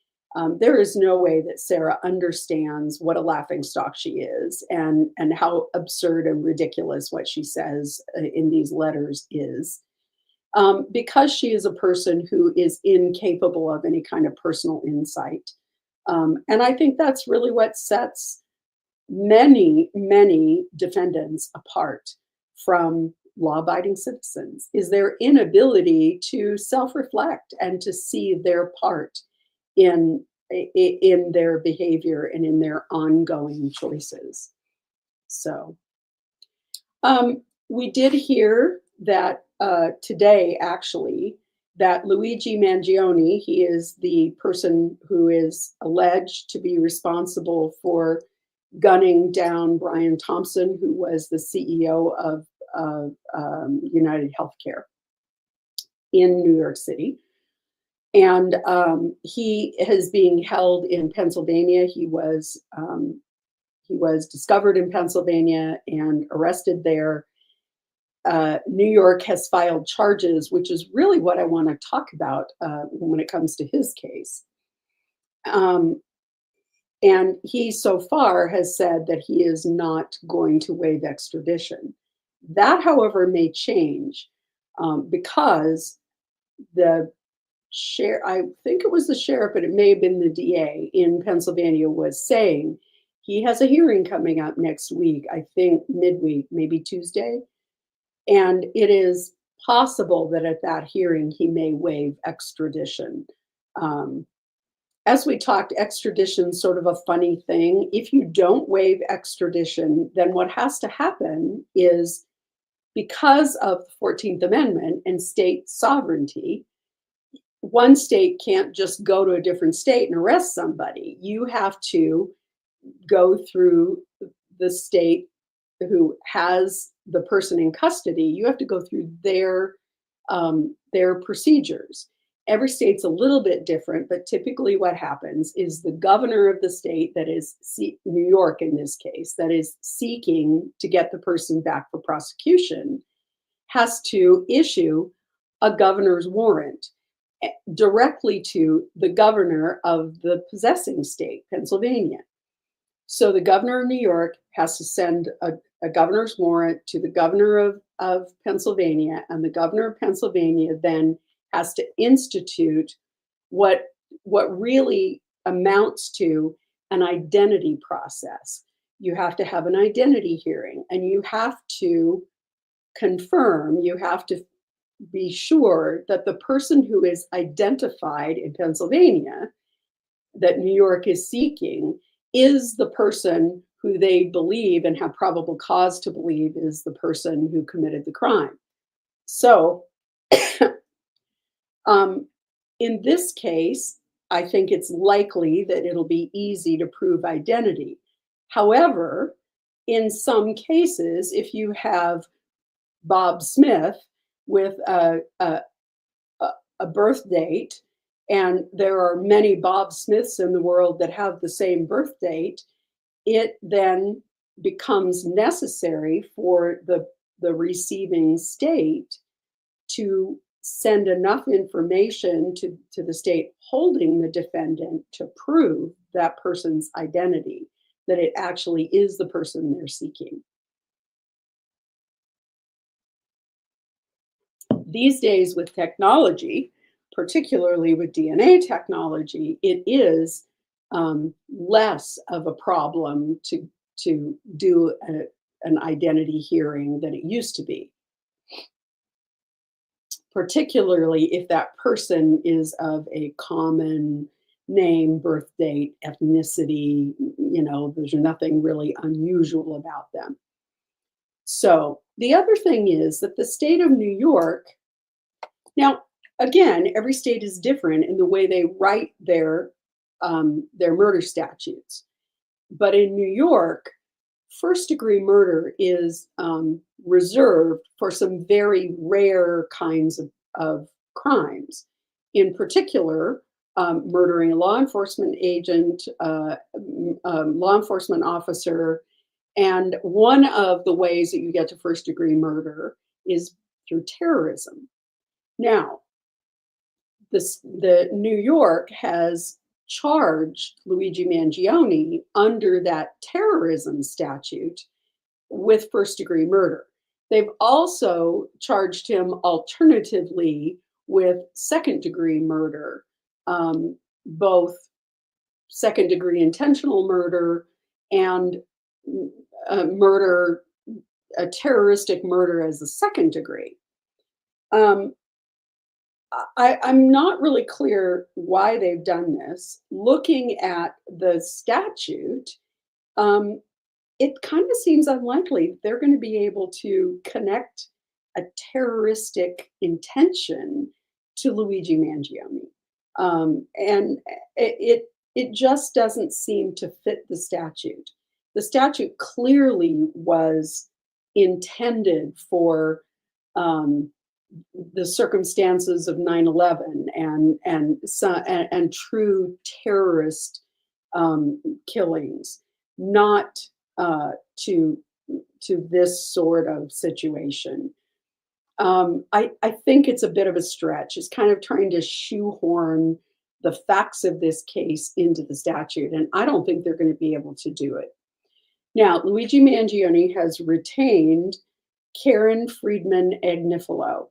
There is no way that Sarah understands what a laughingstock she is and how absurd and ridiculous what she says in these letters is. Because she is a person who is incapable of any kind of personal insight. And I think that's really what sets many, many defendants apart from law-abiding citizens is their inability to self-reflect and to see their part in in their behavior and in their ongoing choices. So we did hear that today, actually, that Luigi Mangione, he is the person who is alleged to be responsible for gunning down Brian Thompson, who was the CEO of United Healthcare in New York City. And he is being held in Pennsylvania. He was discovered in Pennsylvania and arrested there. New York has filed charges, which is really what I want to talk about when it comes to his case. Um, and he so far has said that he is not going to waive extradition. That, however, may change because the I think it was the sheriff, but it may have been the DA in Pennsylvania, was saying he has a hearing coming up next week, I think midweek, maybe Tuesday. And it is possible that at that hearing he may waive extradition. Um, as we talked, extradition is sort of a funny thing. If you don't waive extradition, then what has to happen is because of the 14th Amendment and state sovereignty, one state can't just go to a different state and arrest somebody. You have to go through the state who has the person in custody. You have to go through their procedures. Every state's a little bit different, but typically what happens is the governor of the state, that is New York in this case, that is seeking to get the person back for prosecution, has to issue a governor's warrant directly to the governor of the possessing state, Pennsylvania. So the governor of New York has to send a governor's warrant to the governor of Pennsylvania, and the governor of Pennsylvania then has to institute what really amounts to an identity process. You have to have an identity hearing, and you have to confirm, you have to be sure that the person who is identified in Pennsylvania that New York is seeking is the person who they believe and have probable cause to believe is the person who committed the crime. So, um, in this case, I think it's likely that it'll be easy to prove identity. However, in some cases, if you have Bob Smith with a birth date, and there are many Bob Smiths in the world that have the same birth date, it then becomes necessary for the receiving state to send enough information to the state holding the defendant to prove that person's identity, that it actually is the person they're seeking. These days, with technology, particularly with DNA technology, it is less of a problem to do an identity hearing than it used to be, particularly if that person is of a common name, birth date, ethnicity. There's nothing really unusual about them. So the other thing is that the state of New York, now, again, every state is different in the way they write their murder statutes. But in New York, first-degree murder is reserved for some very rare kinds of crimes. In particular, murdering a law enforcement agent, law enforcement officer, and one of the ways that you get to first-degree murder is through terrorism. Now, the New York has charged Luigi Mangione under that terrorism statute with first-degree murder. They've also charged him alternatively with second-degree murder, both second-degree intentional murder and a terroristic murder as a second degree. I'm not really clear why they've done this. Looking at the statute, it kind of seems unlikely they're going to be able to connect a terroristic intention to Luigi Mangione. And it just doesn't seem to fit the statute. The statute clearly was intended for the circumstances of 9/11 and true terrorist killings, not to this sort of situation. I think it's a bit of a stretch. It's kind of trying to shoehorn the facts of this case into the statute, and I don't think they're going to be able to do it. Now, Luigi Mangione has retained Karen Friedman Agnifilo.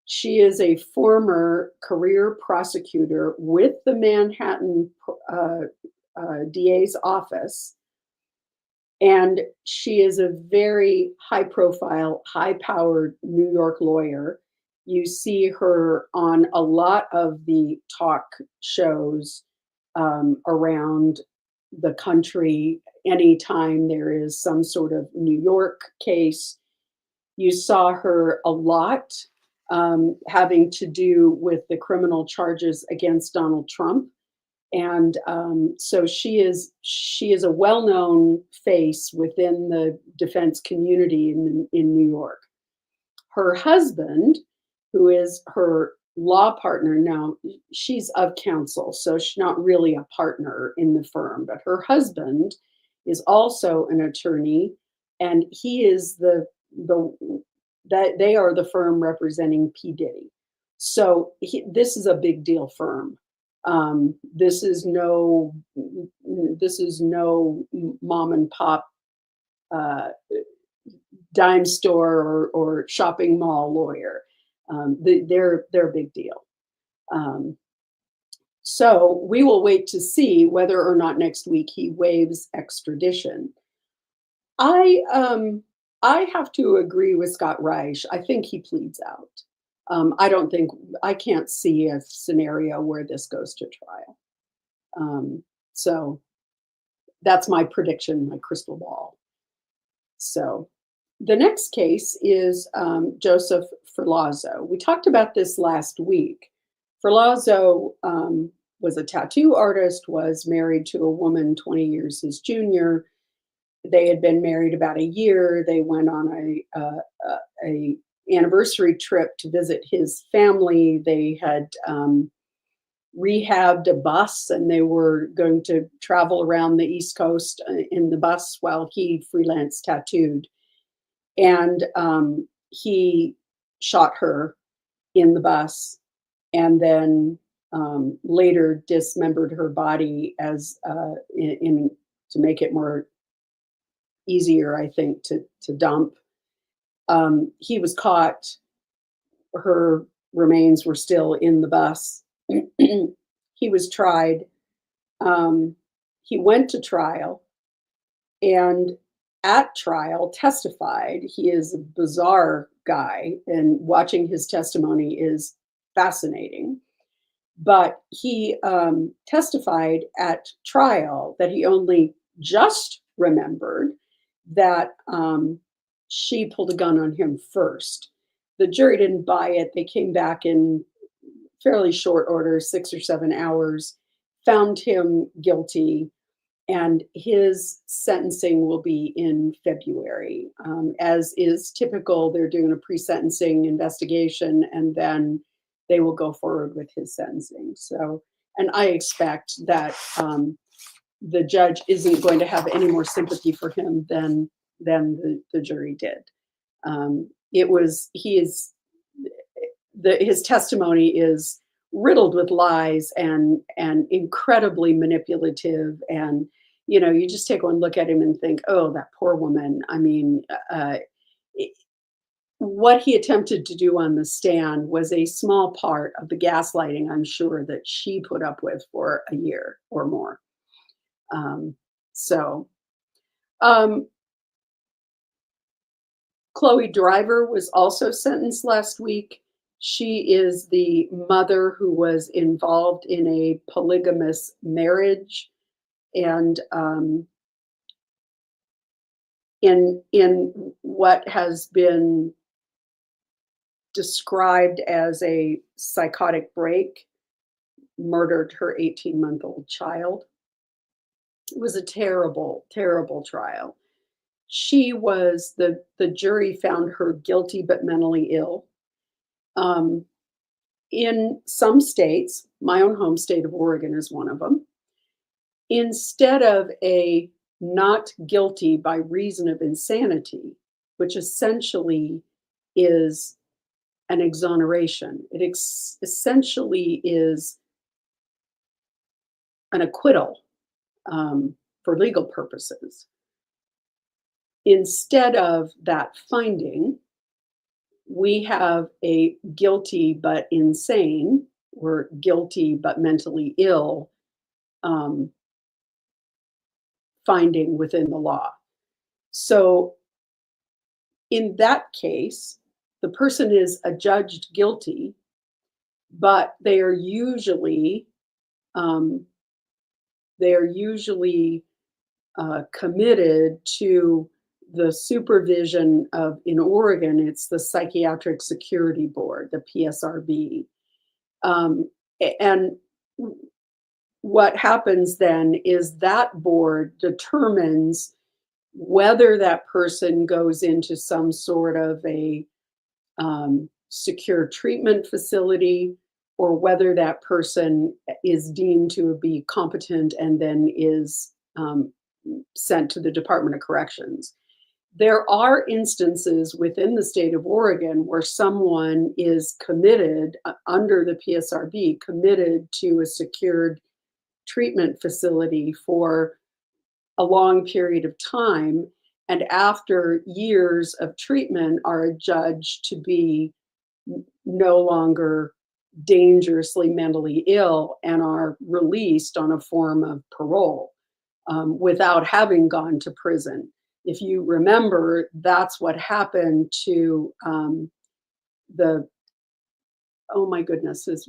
She is a former career prosecutor with the Manhattan DA's office, and she is a very high-profile, high-powered New York lawyer. You see her on a lot of the talk shows around the country anytime there is some sort of New York case. You saw her a lot having to do with the criminal charges against Donald Trump. And so she is a well-known face within the defense community in New York. Her husband, who is her law partner now, she's of counsel, so she's not really a partner in the firm, but her husband is also an attorney, and he is that they are the firm representing P. Diddy. So this is a big deal firm. This is no mom and pop dime store or shopping mall lawyer. They're a big deal. So we will wait to see whether or not next week he waives extradition. I have to agree with Scott Reich. I think he pleads out. I can't see a scenario where this goes to trial. So That's my prediction, my crystal ball. So the next case is Joseph Ferlazzo. We talked about this last week. Ferlazzo was a tattoo artist, was married to a woman 20 years his junior. They had been married about a year. They went on a anniversary trip to visit his family. They had rehabbed a bus and they were going to travel around the East Coast in the bus while he freelance tattooed. And he shot her in the bus and then later dismembered her body as in to make it more easier, I think, to dump. He was caught. Her remains were still in the bus. He was tried. Um, he went to trial and at trial testified. He is a bizarre guy, and watching his testimony is fascinating. But he testified at trial that he only just remembered that she pulled a gun on him first. The jury didn't buy it. They came back in fairly short order, 6 or 7 hours, found him guilty, and his sentencing will be in February. As is typical, they're doing a pre-sentencing investigation and then they will go forward with his sentencing. So, and I expect that the judge isn't going to have any more sympathy for him than the jury did. It was he is his testimony is riddled with lies and incredibly manipulative, and you just take one look at him and think, oh, that poor woman. I mean, it- what he attempted to do on the stand was a small part of the gaslighting, I'm sure, that she put up with for a year or more. um, so um, Chloe Driver was also sentenced last week. She is the mother who was involved in a polygamous marriage, and in what has been described as a psychotic break, murdered her 18-month-old child. It was a terrible, terrible trial. She was the jury found her guilty but mentally ill. Um, in some states, my own home state of Oregon is one of them, instead of a not guilty by reason of insanity, which essentially is an exoneration, it essentially is an acquittal for legal purposes. Instead of that finding, we have a guilty but insane or guilty but mentally ill um, finding within the law. So in that case, the person is adjudged guilty, but um, they are usually committed to the supervision of, in Oregon, it's the Psychiatric Security Board, the PSRB. And what happens then is that board determines whether that person goes into some sort of a secure treatment facility, or whether that person is deemed to be competent and then is sent to the Department of Corrections. There are instances within the state of Oregon where someone is committed under the PSRB, committed to a secured treatment facility for a long period of time, and after years of treatment are adjudged to be no longer dangerously mentally ill and are released on a form of parole without having gone to prison. If you remember, that's what happened to the, oh my goodness, his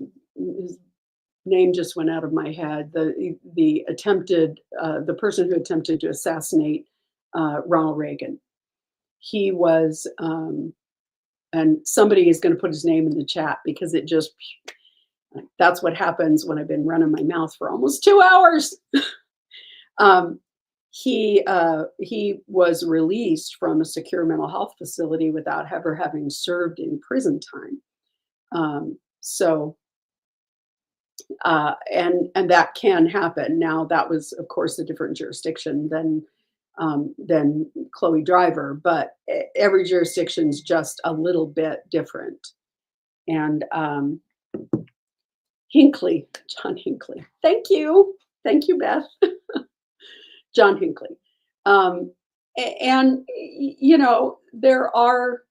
name just went out of my head. The person who attempted to assassinate Ronald Reagan. He was, and somebody is going to put his name in the chat because it just, that's what happens when I've been running my mouth for almost 2 hours. um, he was released from a secure mental health facility without ever having served in prison time. So and that can happen. Now that was, of course, a different jurisdiction than Chloe Driver, but every jurisdiction's just a little bit different. And Hinckley, John Hinckley. Thank you, Beth. John Hinckley. And there are.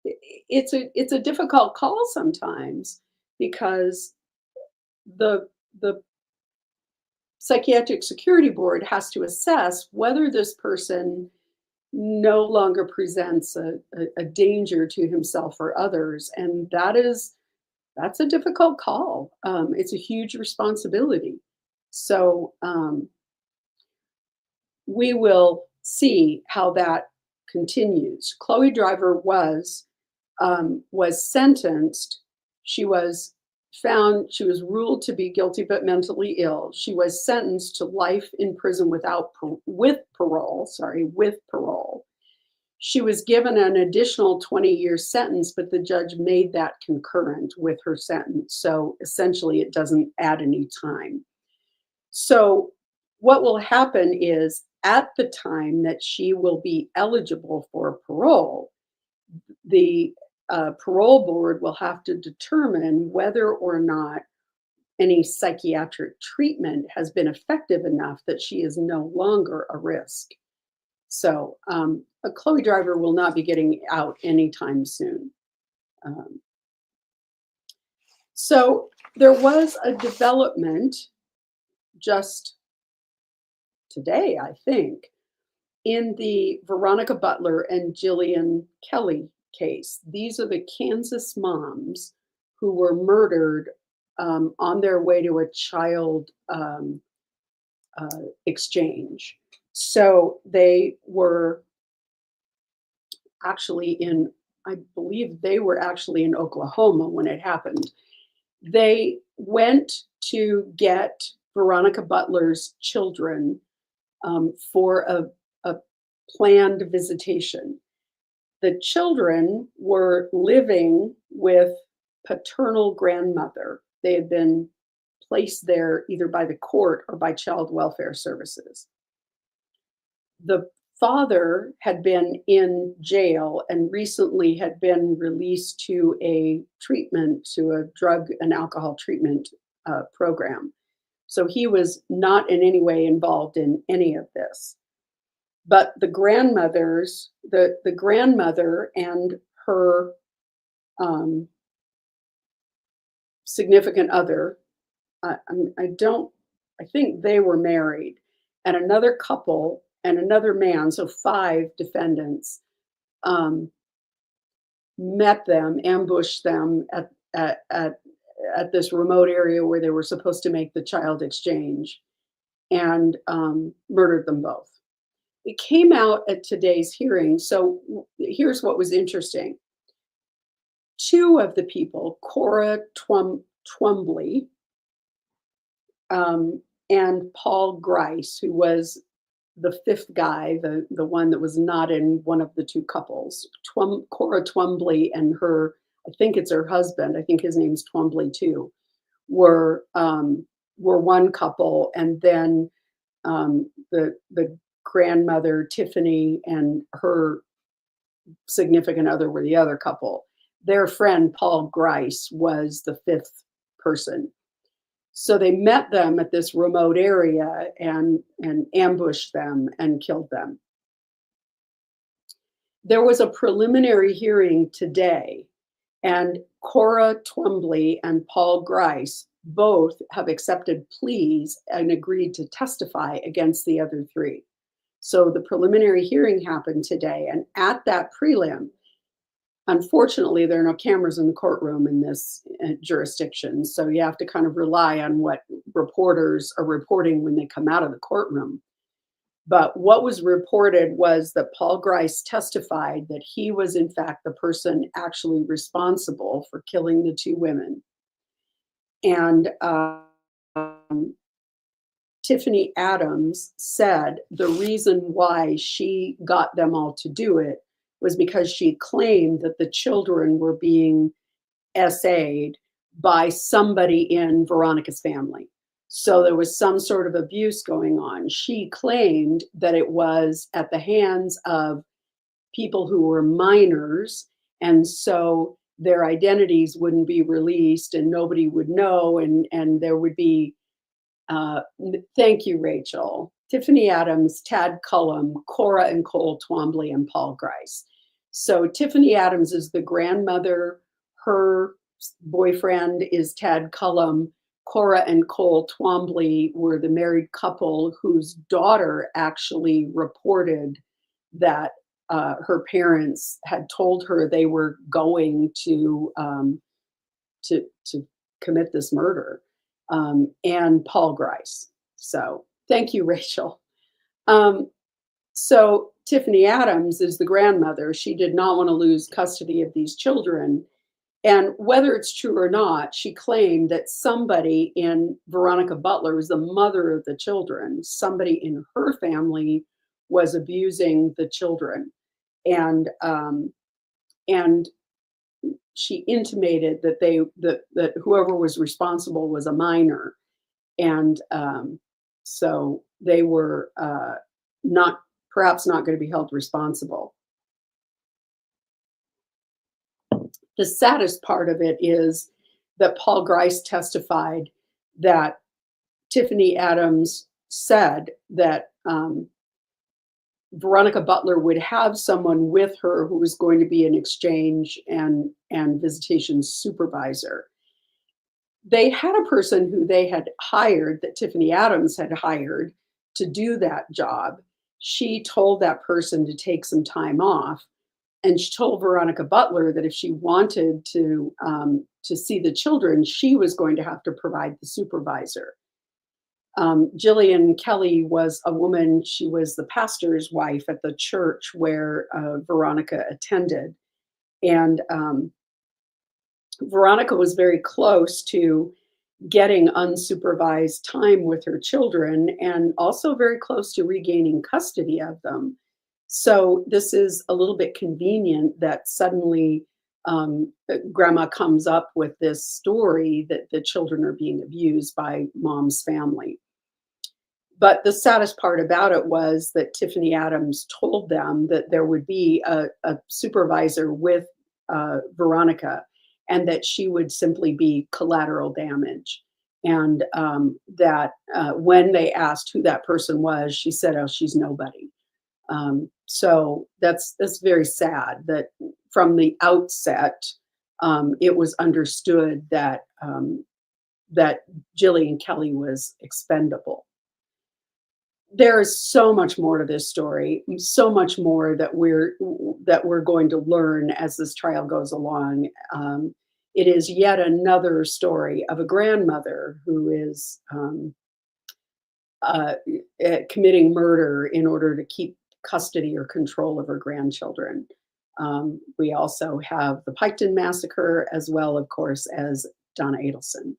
It's a difficult call sometimes because the Psychiatric Security Board has to assess whether this person no longer presents a danger to himself or others, and that's a difficult call. It's a huge responsibility. So we will see how that continues. Chloe Driver was sentenced. She was ruled to be guilty but mentally ill. She was sentenced to life in prison with parole. She was given an additional 20-year sentence, but the judge made that concurrent with her sentence. So essentially, it doesn't add any time. So what will happen is at the time that she will be eligible for parole, the parole board will have to determine whether or not any psychiatric treatment has been effective enough that she is no longer a risk. So a Chloe Driver will not be getting out anytime soon. So there was a development just today, I think, in the Veronica Butler and Jillian Kelly case. These are the Kansas moms who were murdered on their way to a child exchange. So they were actually I believe they were actually in Oklahoma when it happened. They went to get Veronica Butler's children for a planned visitation. The children were living with paternal grandmother. They had been placed there either by the court or by child welfare services. The father had been in jail and recently had been released to a drug and alcohol treatment program. So he was not in any way involved in any of this. But the grandmother and her significant other, I think they were married, and another couple and another man, so 5 defendants, met them, ambushed them at this remote area where they were supposed to make the child exchange, and murdered them both. It came out at today's hearing. So here's what was interesting. 2 of the people, Cora Twombly and Paul Grice, who was the 5th guy, the one that was not in one of the 2 couples, Cora Twombly and her, I think it's her husband, I think his name's Twombly too, were one couple, and then the grandmother, Tiffany, and her significant other were the other couple. Their friend, Paul Grice, was the 5th person. So they met them at this remote area and ambushed them and killed them. There was a preliminary hearing today, and Cora Twombly and Paul Grice both have accepted pleas and agreed to testify against the other 3. So the preliminary hearing happened today, and at that prelim, Unfortunately, there are no cameras in the courtroom in this jurisdiction, so you have to kind of rely on what reporters are reporting when they come out of the courtroom. But what was reported was that Paul Grice testified that he was, in fact, the person actually responsible for killing the two women. And Tiffany Adams said the reason why she got them all to do it was because she claimed that the children were being SA'd by somebody in Veronica's family. So there was some sort of abuse going on. She claimed that it was at the hands of people who were minors, and so their identities wouldn't be released and nobody would know, and there would be thank you, Rachel. Tiffany Adams, Tad Cullum, Cora and Cole Twombly, and Paul Grice. So Tiffany Adams is the grandmother. Her boyfriend is Tad Cullum. Cora and Cole Twombly were the married couple whose daughter actually reported that her parents had told her they were going to commit this murder, and Paul Grice. So thank you, Rachel. Um, so Tiffany Adams is the grandmother. She did not want to lose custody of these children. And whether it's true or not, she claimed that somebody in Veronica Butler was the mother of the children. Somebody in her family was abusing the children. And she intimated that that whoever was responsible was a minor, and so they were not perhaps not going to be held responsible. The saddest part of it is that Paul Grice testified that Tiffany Adams said that Veronica Butler would have someone with her who was going to be an exchange and visitation supervisor. They had a person who they had hired, that Tiffany Adams had hired to do that job. She told that person to take some time off, and she told Veronica Butler that if she wanted to see the children, she was going to have to provide the supervisor. Jillian Kelly was a woman, she was the pastor's wife at the church where Veronica attended. And Veronica was very close to getting unsupervised time with her children and also very close to regaining custody of them. So this is a little bit convenient that suddenly grandma comes up with this story that the children are being abused by mom's family. But the saddest part about it was that Tiffany Adams told them that there would be a supervisor with Veronica, and that she would simply be collateral damage. And that when they asked who that person was, she said, "Oh, she's nobody." So that's very sad that from the outset, it was understood that that Jillian Kelly was expendable. There is so much more to this story, so much more that we're going to learn as this trial goes along. It is yet another story of a grandmother who is committing murder in order to keep custody or control of her grandchildren. We also have the Piketon Massacre, as well, of course, as Donna Adelson.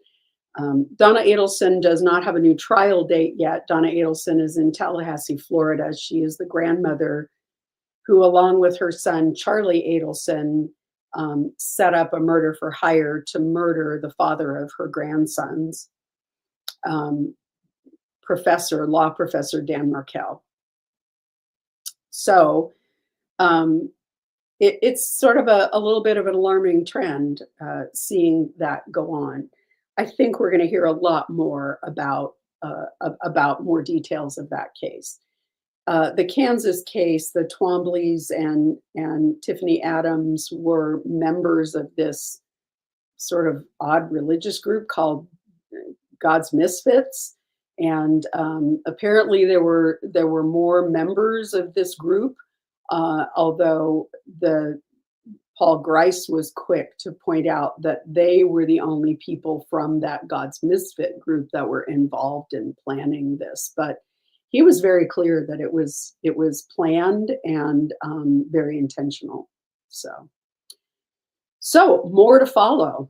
Donna Adelson does not have a new trial date yet. Donna Adelson is in Tallahassee, Florida. She is the grandmother who, along with her son, Charlie Adelson, set up a murder for hire to murder the father of her grandsons, law professor Dan Markell. So it's sort of a little bit of an alarming trend, seeing that go on. I think we're going to hear a lot more about more details of that case. The Kansas case, the Twombleys and Tiffany Adams were members of this sort of odd religious group called God's Misfits, and apparently there were more members of this group, although Paul Grice was quick to point out that they were the only people from that God's Misfit group that were involved in planning this. But he was very clear that it was planned and very intentional. So more to follow.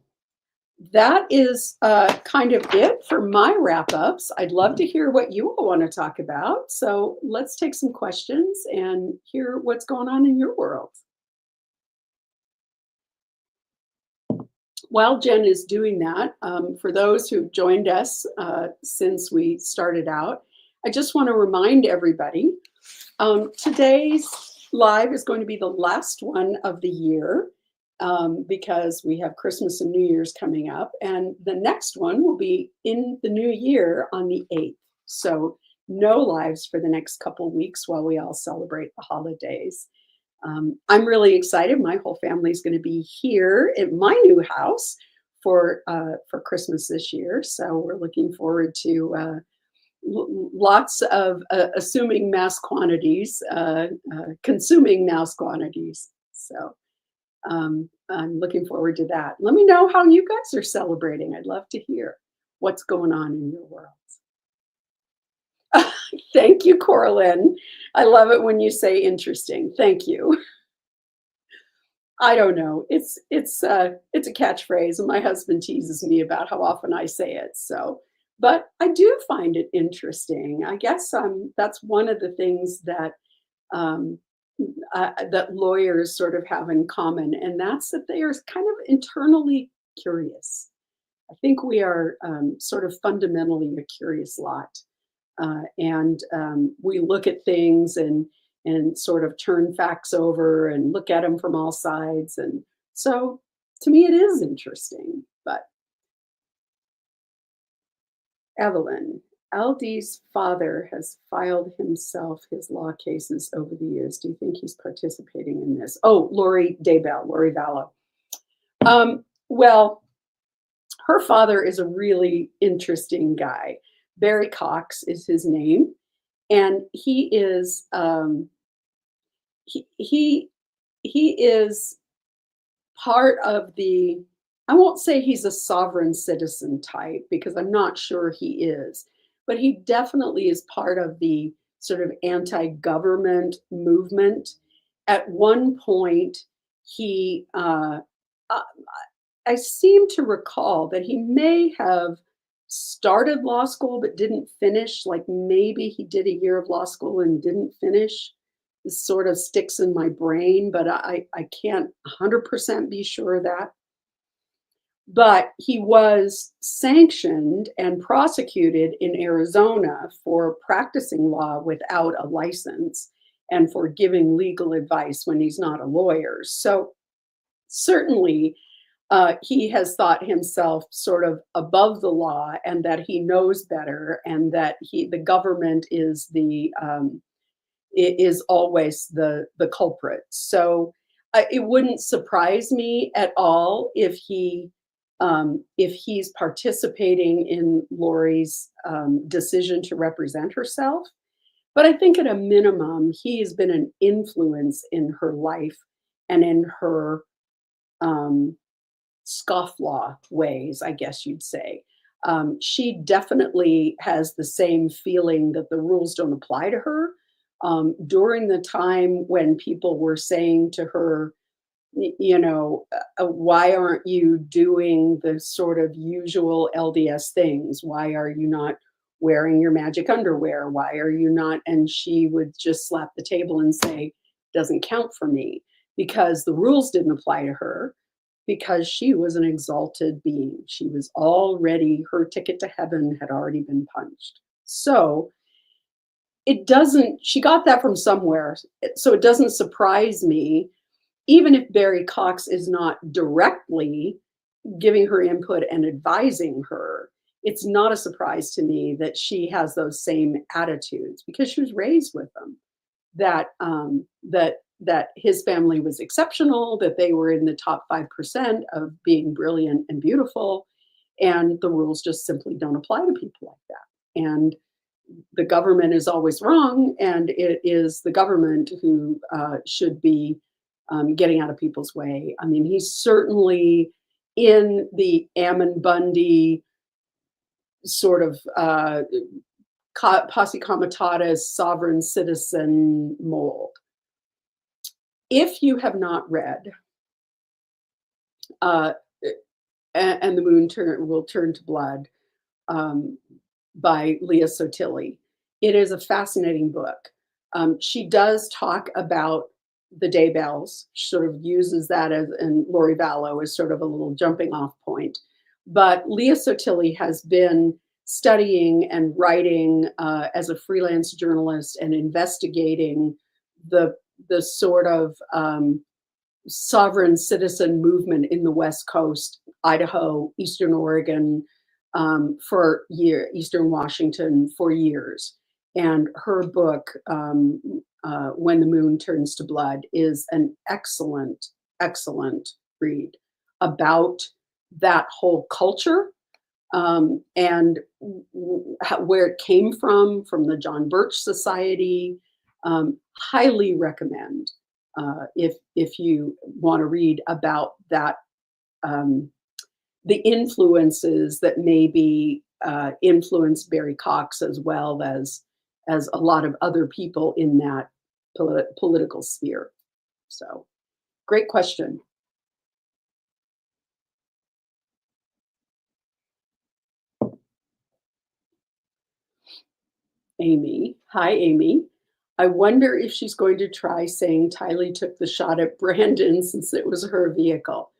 That is kind of it for my wrap ups. I'd love to hear what you all want to talk about. So let's take some questions and hear what's going on in your world. While Jen is doing that, for those who've joined us since we started out, I just want to remind everybody today's live is going to be the last one of the year because we have Christmas and New Year's coming up. And the next one will be in the new year on the 8th. So no lives for the next couple weeks while we all celebrate the holidays. I'm really excited. My whole family is going to be here at my new house for Christmas this year. So we're looking forward to lots of assuming mass quantities, consuming mass quantities. So I'm looking forward to that. Let me know how you guys are celebrating. I'd love to hear what's going on in your world. Thank you, Coraline. I love it when you say interesting. Thank you. I don't know. It's a catchphrase, and my husband teases me about how often I say it. So, but I do find it interesting. I guess that's one of the things that that lawyers sort of have in common, and that's that they are kind of internally curious. I think we are sort of fundamentally a curious lot. And we look at things and sort of turn facts over and look at them from all sides. And so to me, it is interesting. But Evelyn, LD's father has filed himself his law cases over the years. Do you think he's participating in this? Oh, Lori Vallow. Well, her father is a really interesting guy. Barry Cox is his name, and he is he is part of the. I won't say he's a sovereign citizen type because I'm not sure he is, but he definitely is part of the sort of anti-government movement. At one point, he I seem to recall that he may have started law school but didn't finish. Like maybe he did a year of law school and didn't finish. This sort of sticks in my brain, but I can't 100% be sure of that. But he was sanctioned and prosecuted in Arizona for practicing law without a license and for giving legal advice when he's not a lawyer. So certainly he has thought himself sort of above the law and that he knows better and that the government is always the culprit. So it wouldn't surprise me at all if he's participating in Lori's decision to represent herself. But I think at a minimum, he has been an influence in her life and in her scofflaw ways, I guess you'd say. She definitely has the same feeling that the rules don't apply to her. During the time when people were saying to her, why aren't you doing the sort of usual LDS things? Why are you not wearing your magic underwear? Why are you not? And she would just slap the table and say, doesn't count for me, because the rules didn't apply to her, because she was an exalted being. She was already, her ticket to heaven had already been punched. So she got that from somewhere. So it doesn't surprise me, even if Barry Cox is not directly giving her input and advising her, it's not a surprise to me that she has those same attitudes because she was raised with them. That his family was exceptional, that they were in the top 5% of being brilliant and beautiful, and the rules just simply don't apply to people like that. And the government is always wrong, and it is the government who should be getting out of people's way. I mean, he's certainly in the Ammon Bundy sort of posse comitatus sovereign citizen mold. If you have not read uh, and the Moon will turn to blood um, by Leah Sotilli, it is a fascinating book. She does talk about the day bells. She sort of uses that as, and Lori Vallow as sort of a little jumping off point. But Leah Sotilli has been studying and writing as a freelance journalist and investigating the sort of sovereign citizen movement in the West Coast, Idaho, Eastern Oregon, Eastern Washington for years. And her book, When the Moon Turns to Blood, is an excellent, excellent read about that whole culture and where it came from the John Birch Society. Highly recommend if you want to read about that, the influences that maybe influenced Barry Cox as well as a lot of other people in that political sphere. So, great question. Amy. Hi, Amy. I wonder if she's going to try saying Tylee took the shot at Brandon since it was her vehicle.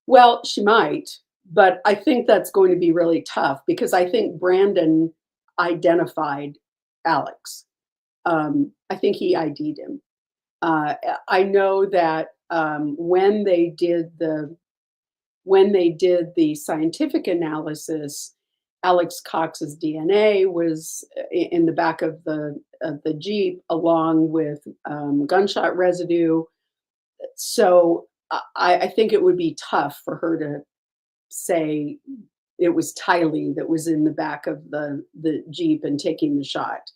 Well, she might, but I think that's going to be really tough because I think Brandon identified Alex. I think he ID'd him. I know that when they did the scientific analysis, Alex Cox's DNA was in the back of the Jeep, along with gunshot residue. So I think it would be tough for her to say it was Tylee that was in the back of the Jeep and taking the shot.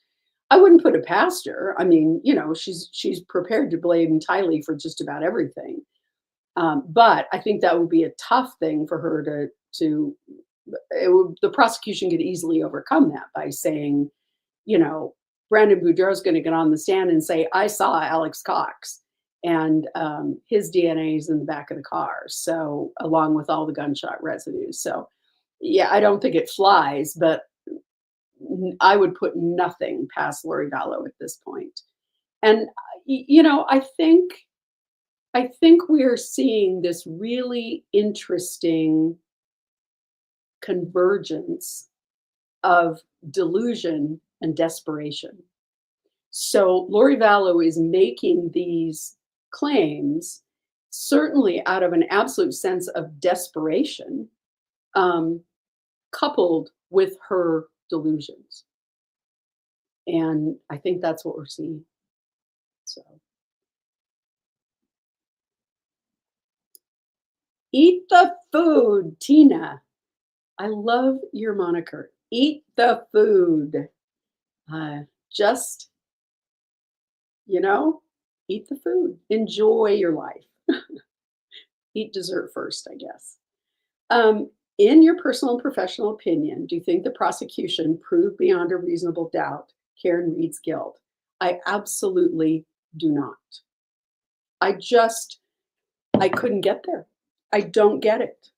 I wouldn't put it past her. I mean, she's prepared to blame Tylee for just about everything. But I think that would be a tough thing for her to the prosecution could easily overcome that by saying, Brandon Boudreaux is going to get on the stand and say, I saw Alex Cox and his DNA is in the back of the car. So along with all the gunshot residue. So yeah, I don't think it flies, but I would put nothing past Lori Vallow at this point. And, I think we are seeing this really interesting convergence of delusion and desperation. So Lori Vallow is making these claims certainly out of an absolute sense of desperation, coupled with her delusions. And I think that's what we're seeing. So eat the food, Tina. I love your moniker. Eat the food. Just, eat the food. Enjoy your life. Eat dessert first, I guess. In your personal and professional opinion, do you think the prosecution proved beyond a reasonable doubt Karen Read's guilt? I absolutely do not. I couldn't get there. I don't get it.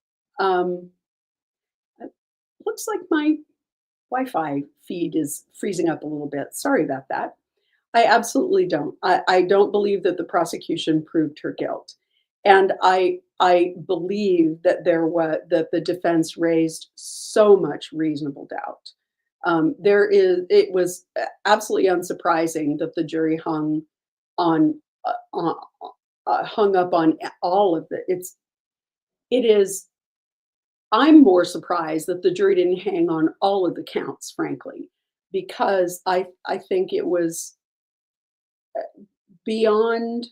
It looks like my Wi-Fi feed is freezing up a little bit. Sorry about that. I absolutely don't. I don't believe that the prosecution proved her guilt. And I believe that that the defense raised so much reasonable doubt. It was absolutely unsurprising that the jury hung up on all of it. I'm more surprised that the jury didn't hang on all of the counts, frankly, because I think it was beyond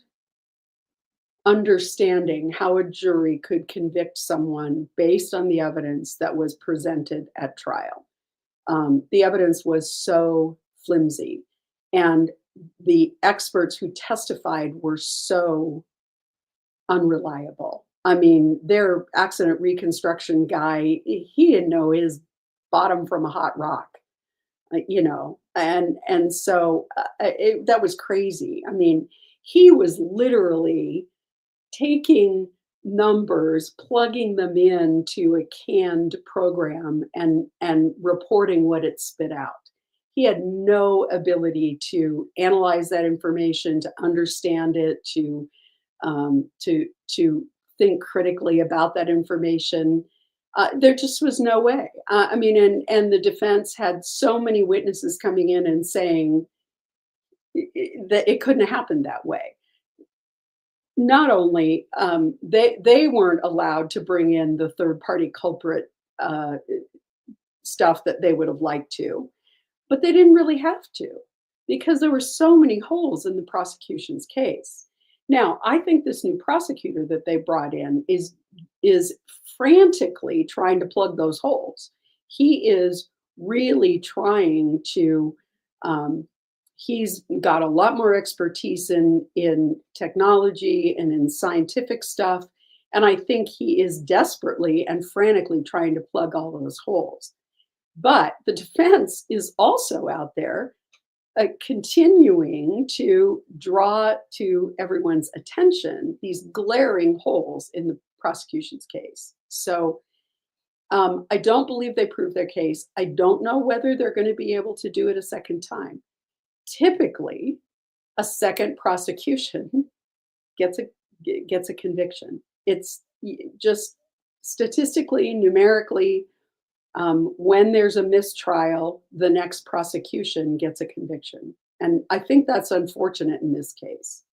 understanding how a jury could convict someone based on the evidence that was presented at trial. The evidence was so flimsy, and the experts who testified were so unreliable. I mean, their accident reconstruction guy, he didn't know his bottom from a hot rock, and so that was crazy. I mean, he was literally taking numbers, plugging them into a canned program and reporting what it spit out. He had no ability to analyze that information, to understand it, to think critically about that information. There just was no way. I mean, and the defense had so many witnesses coming in and saying that it couldn't have happened that way. Not only, they weren't allowed to bring in the third party culprit, stuff that they would have liked to, but they didn't really have to because there were so many holes in the prosecution's case. Now, I think this new prosecutor that they brought in is frantically trying to plug those holes. He is really trying to he's got a lot more expertise in technology and in scientific stuff, and I think he is desperately and frantically trying to plug all those holes. But the defense is also out there continuing to draw to everyone's attention these glaring holes in the prosecution's case. So I don't believe they proved their case. I don't know whether they're going to be able to do it a second time. Typically, a second prosecution gets a conviction. It's just statistically, numerically, when there's a mistrial, the next prosecution gets a conviction. And I think that's unfortunate in this case.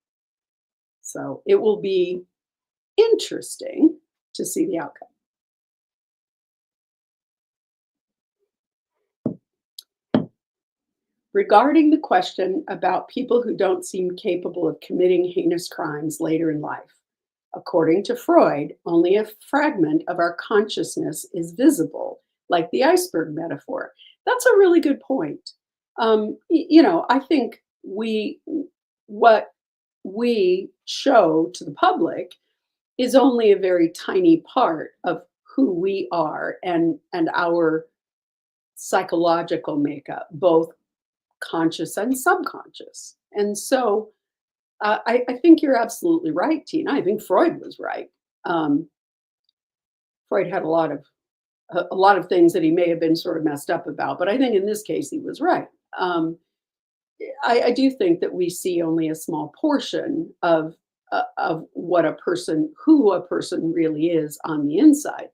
So it will be interesting to see the outcome. Regarding the question about people who don't seem capable of committing heinous crimes later in life, according to Freud, only a fragment of our consciousness is visible, like the iceberg metaphor. That's a really good point. I think what we show to the public is only a very tiny part of who we are and our psychological makeup, both conscious and subconscious. And so I think you're absolutely right, Tina. I think Freud was right. Um, Freud had a lot of things that he may have been sort of messed up about, but I think in this case he was right. I do think that we see only a small portion of who a person really is on the inside.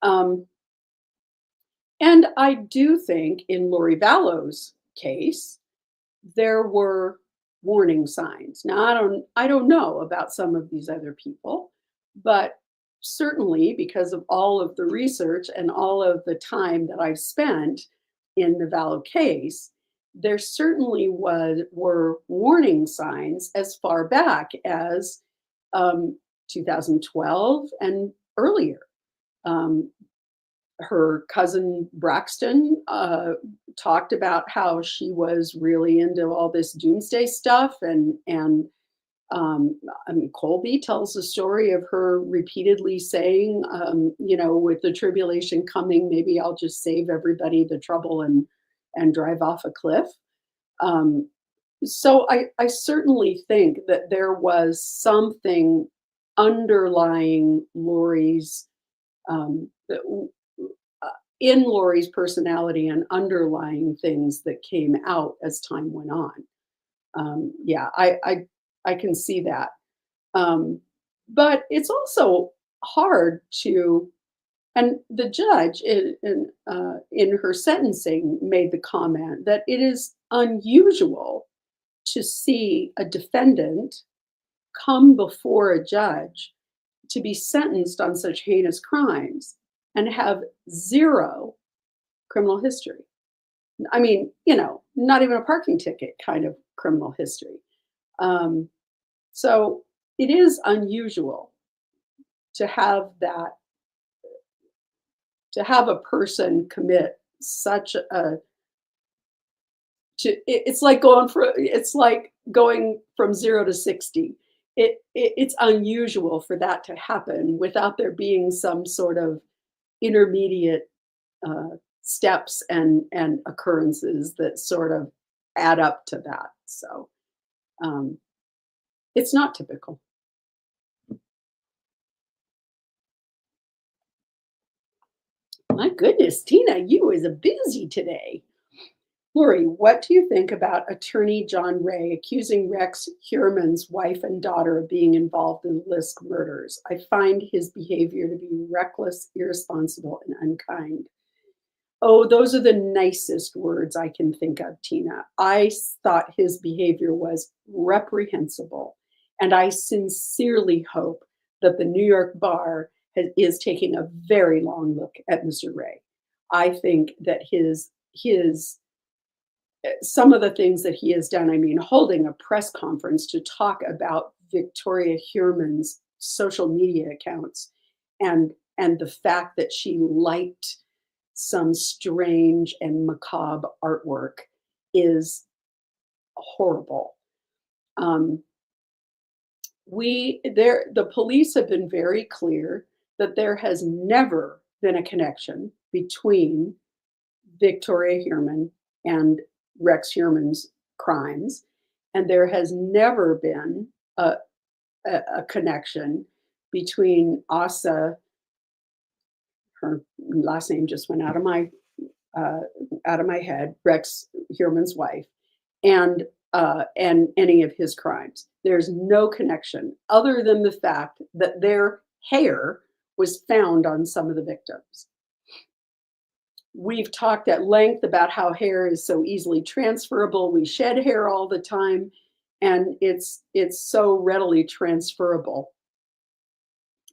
Um, and I do think in Lori Vallow's case, there were warning signs. Now, I don't know about some of these other people, but certainly because of all of the research and all of the time that I've spent in the Vallow case, there certainly were warning signs as far back as 2012 and earlier. Um, Her cousin Braxton talked about how she was really into all this doomsday stuff, and I mean, Colby tells the story of her repeatedly saying, with the tribulation coming, maybe I'll just save everybody the trouble and drive off a cliff. Um, so I certainly think that there was something underlying Lori's that in Lori's personality and underlying things that came out as time went on. Yeah, I can see that. But it's also hard to, and the judge in her sentencing made the comment that it is unusual to see a defendant come before a judge to be sentenced on such heinous crimes and have zero criminal history. I mean, not even a parking ticket kind of criminal history. So it is unusual to have a person commit such it's like going from 0 to 60 it's unusual for that to happen without there being some sort of intermediate steps and occurrences that sort of add up to that. So um, it's not typical. My goodness, Tina, you is a busy today. Lori, what do you think about attorney John Ray accusing Rex Heuermann's wife and daughter of being involved in Lisk murders? I find his behavior to be reckless, irresponsible, and unkind. Oh, those are the nicest words I can think of, Tina. Thought his behavior was reprehensible, and I sincerely hope that the New York bar is taking a very long look at Mr. Ray. I think that his some of the things that he has done, I mean, holding a press conference to talk about Victoria Heuermann's social media accounts and the fact that she liked some strange and macabre artwork is horrible. Um, the police have been very clear that there has never been a connection between Victoria Heuermann and Rex Heuermann's crimes, and there has never been a connection between Asa, her last name just went uh, out of my head, Rex Heuermann's wife, and any of his crimes. There's no connection other than the fact that their hair was found on some of the victims. We've talked at length about how hair is so easily transferable. We shed hair all the time, and it's so readily transferable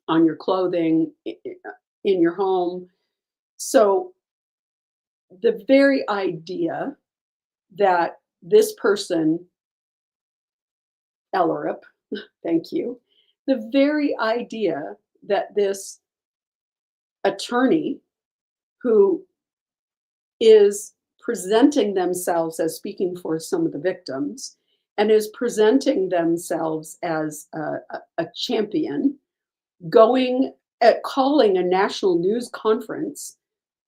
on your clothing, in your home. So the very idea that this person, Ellerup, thank you, the very idea that this attorney who is presenting themselves as speaking for some of the victims and is presenting themselves as a champion, going at calling a national news conference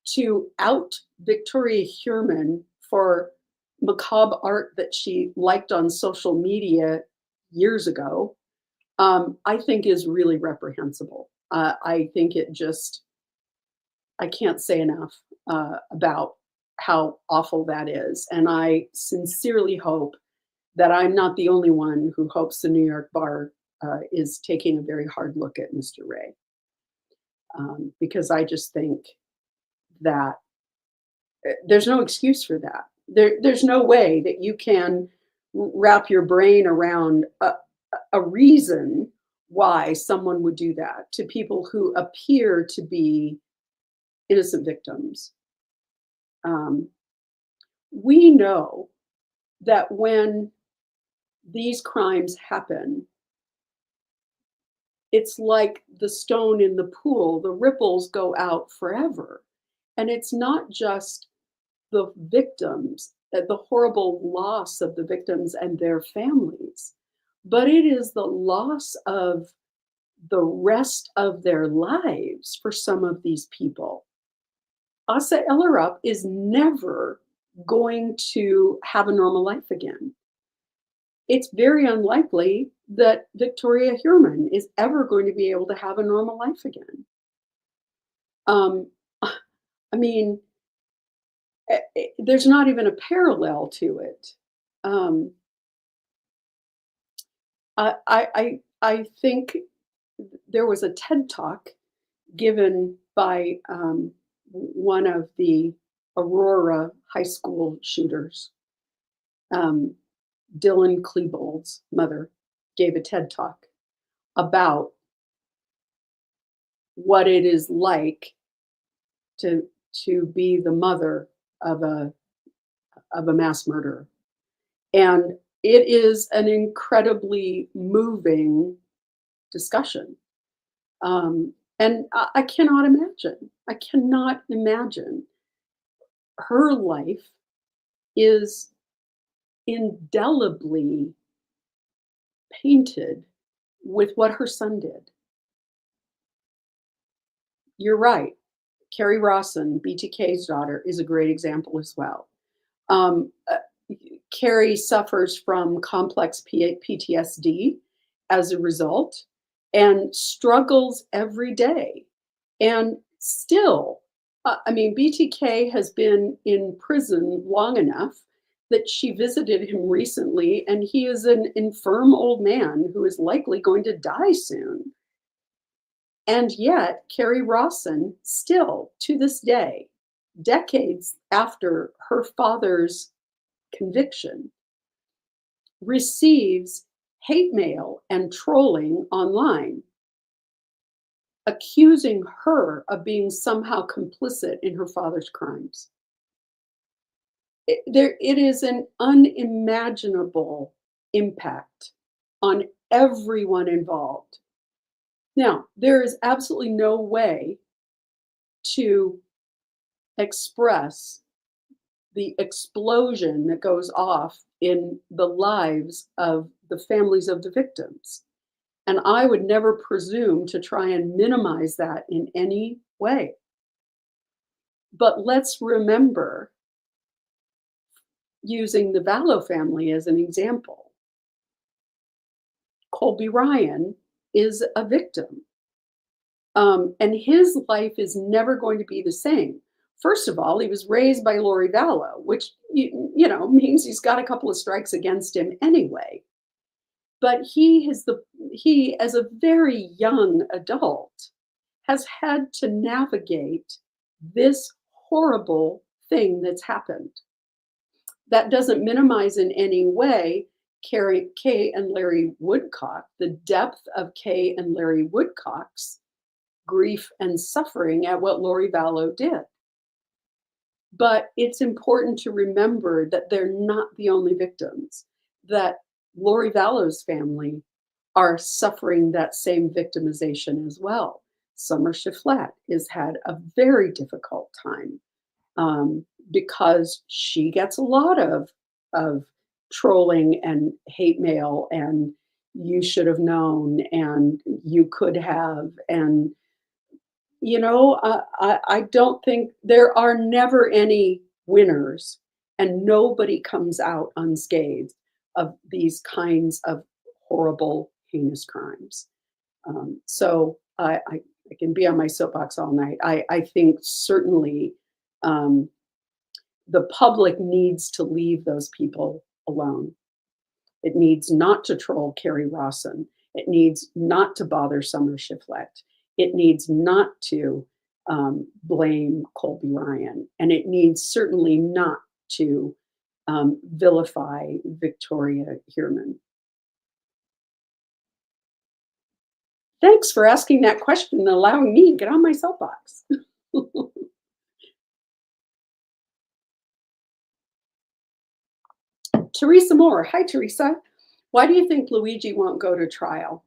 to out Victoria Heuermann for macabre art that she liked on social media years ago, I think is really reprehensible. I think it just, I can't say enough about how awful that is. And I sincerely hope that I'm not the only one who hopes the New York bar is taking a very hard look at Mr. Ray. Because I just think that there's no excuse for that. There's no way that you can wrap your brain around a reason why someone would do that to people who appear to be innocent victims. Um, we know that when these crimes happen, it's like the stone in the pool, the ripples go out forever. And it's not just the victims, the horrible loss of the victims and their families, but it is the loss of the rest of their lives for some of these people. Asa Ellerup is never going to have a normal life again. It's very unlikely that Victoria Heuermann is ever going to be able to have a normal life again. Um, I mean, there's not even a parallel to it. Um, I think there was a TED talk given by one of the Aurora high school shooters. Um, Dylan Klebold's mother gave a TED talk about what it is like to be the mother of a mass murderer. And it is an incredibly moving discussion. And I cannot imagine, her life is indelibly painted with what her son did. You're right. Carrie Rawson, BTK's daughter, is a great example as well. Um, uh, Carrie suffers from complex PTSD as a result and struggles every day. And still, I mean, BTK has been in prison long enough that she visited him recently, and he is an infirm old man who is likely going to die soon. And yet, Carrie Rawson, still to this day, decades after her father's conviction, receives hate mail and trolling online, accusing her of being somehow complicit in her father's crimes. It is an unimaginable impact on everyone involved. Now, there is absolutely no way to express the explosion that goes off in the lives of the families of the victims. And I would never presume to try and minimize that in any way. But let's remember, using the Vallow family as an example, Colby Ryan is a victim. And his life is never going to be the same. First of all, he was raised by Lori Vallow, which means he's got a couple of strikes against him anyway. But he, as a very young adult, has had to navigate this horrible thing that's happened. That doesn't minimize in any way Kay and Larry Woodcock, the depth of Kay and Larry Woodcock's grief and suffering at what Lori Vallow did. But it's important to remember that they're not the only victims, that Lori Vallow's family are suffering that same victimization as well. Summer Shiflett has had a very difficult time because she gets a lot of trolling and hate mail and you should have known and you could have. And I don't think there are never any winners, and nobody comes out unscathed of these kinds of horrible, heinous crimes. So I can be on my soapbox all night. I think certainly the public needs to leave those people alone. It needs not to troll Carrie Rawson. It needs not to bother Summer Shiflett. It needs not to blame Colby Ryan. And it needs certainly not to vilify Victoria Heuermann. Thanks for asking that question and allowing me to get on my soapbox. Teresa Moore. Hi, Teresa. Why do you think Luigi won't go to trial?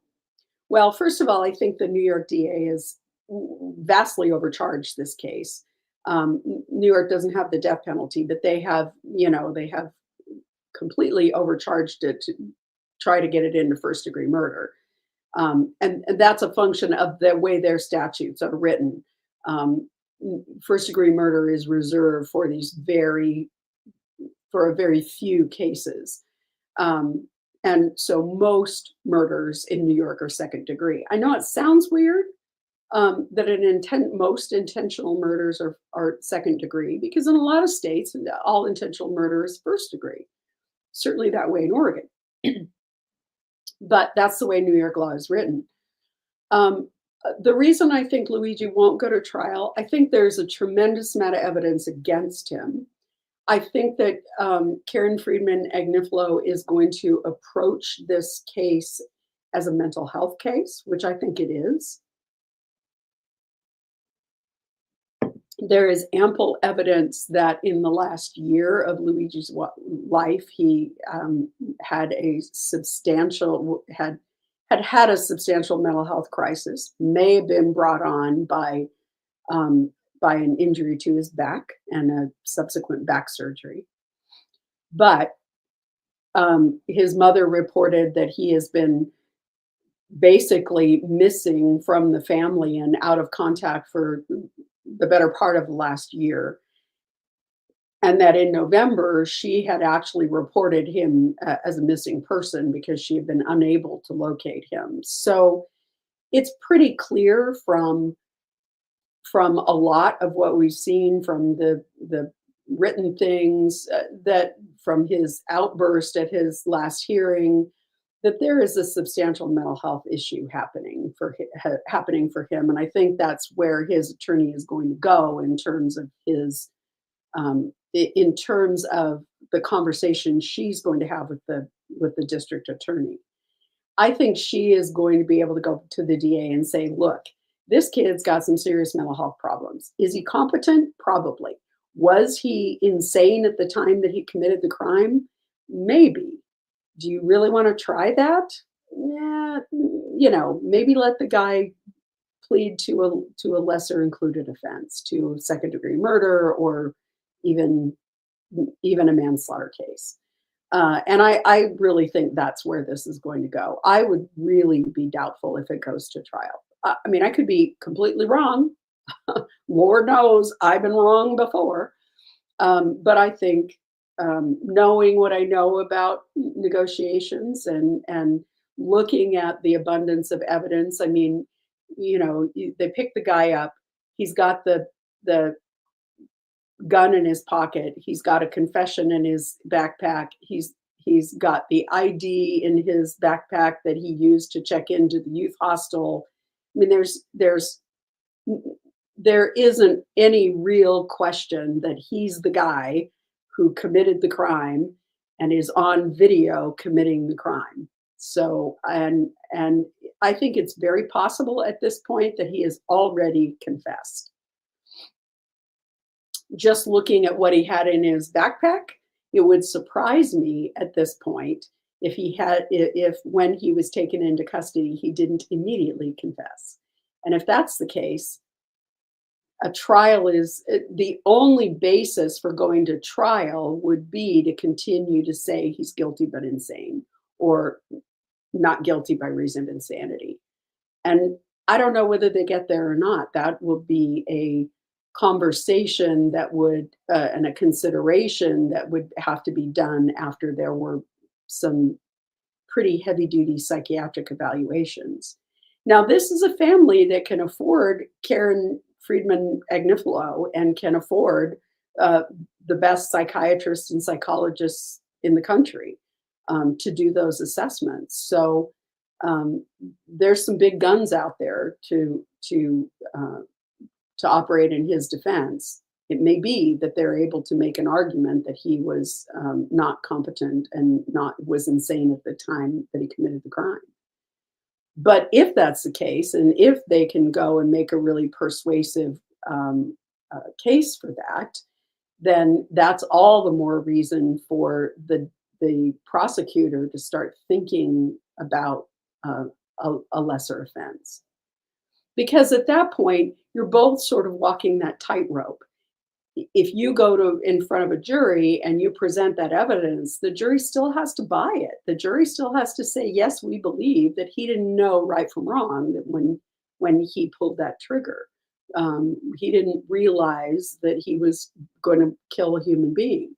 Well, first of all, I think the New York DA has vastly overcharged this case. New York doesn't have the death penalty, but they have completely overcharged it to try to get it into first-degree murder. And that's a function of the way their statutes are written. First-degree murder is reserved for a very few cases. And so most murders in New York are second degree. I know it sounds weird that most intentional murders are second degree, because in a lot of states, all intentional murder is first degree. Certainly that way in Oregon. But that's the way New York law is written. The reason I think Luigi won't go to trial, I think there's a tremendous amount of evidence against him. I think that Karen Friedman Agnifilo is going to approach this case as a mental health case, which I think it is. There is ample evidence that in the last year of Luigi's life, he had a substantial mental health crisis, may have been brought on by an injury to his back and a subsequent back surgery. But his mother reported that he has been basically missing from the family and out of contact for the better part of the last year. And that in November, she had actually reported him as a missing person because she had been unable to locate him. So it's pretty clear from a lot of what we've seen from the written things, that from his outburst at his last hearing, that there is a substantial mental health issue happening for him, and I think that's where his attorney is going to go in terms of his in terms of the conversation she's going to have with the district attorney. I think she is going to be able to go to the DA and say, look, this kid's got some serious mental health problems. Is he competent? Probably. Was he insane at the time that he committed the crime? Maybe. Do you really want to try that? Yeah, maybe let the guy plead to a lesser included offense, to second degree murder, or even even a manslaughter case. And I really think that's where this is going to go. I would really be doubtful if it goes to trial. I mean, I could be completely wrong. Lord knows I've been wrong before. But I think, knowing what I know about negotiations and looking at the abundance of evidence, I mean, they pick the guy up. He's got the gun in his pocket. He's got a confession in his backpack. He's got the ID in his backpack that he used to check into the youth hostel. I mean, there isn't any real question that he's the guy who committed the crime and is on video committing the crime. So, and I think it's very possible at this point that he has already confessed. Just looking at what he had in his backpack, it would surprise me at this point if when he was taken into custody, he didn't immediately confess. And if that's the case, a trial is the only basis for going to trial would be to continue to say he's guilty but insane, or not guilty by reason of insanity. And I don't know whether they get there or not. That will be a conversation that would and a consideration that would have to be done after there were some pretty heavy duty psychiatric evaluations. Now, this is a family that can afford Karen Friedman Agnifilo and can afford uh, the best psychiatrists and psychologists in the country to do those assessments. So there's some big guns out there to operate in his defense. It may be that they're able to make an argument that he was not competent and was insane at the time that he committed the crime. But if that's the case, and if they can go and make a really persuasive case for that, then that's all the more reason for the prosecutor to start thinking about a lesser offense. Because at that point, you're both sort of walking that tightrope. If you go to in front of a jury and you present that evidence, the jury still has to buy it. The jury still has to say, yes, we believe that he didn't know right from wrong, that when he pulled that trigger. He didn't realize that he was going to kill a human being.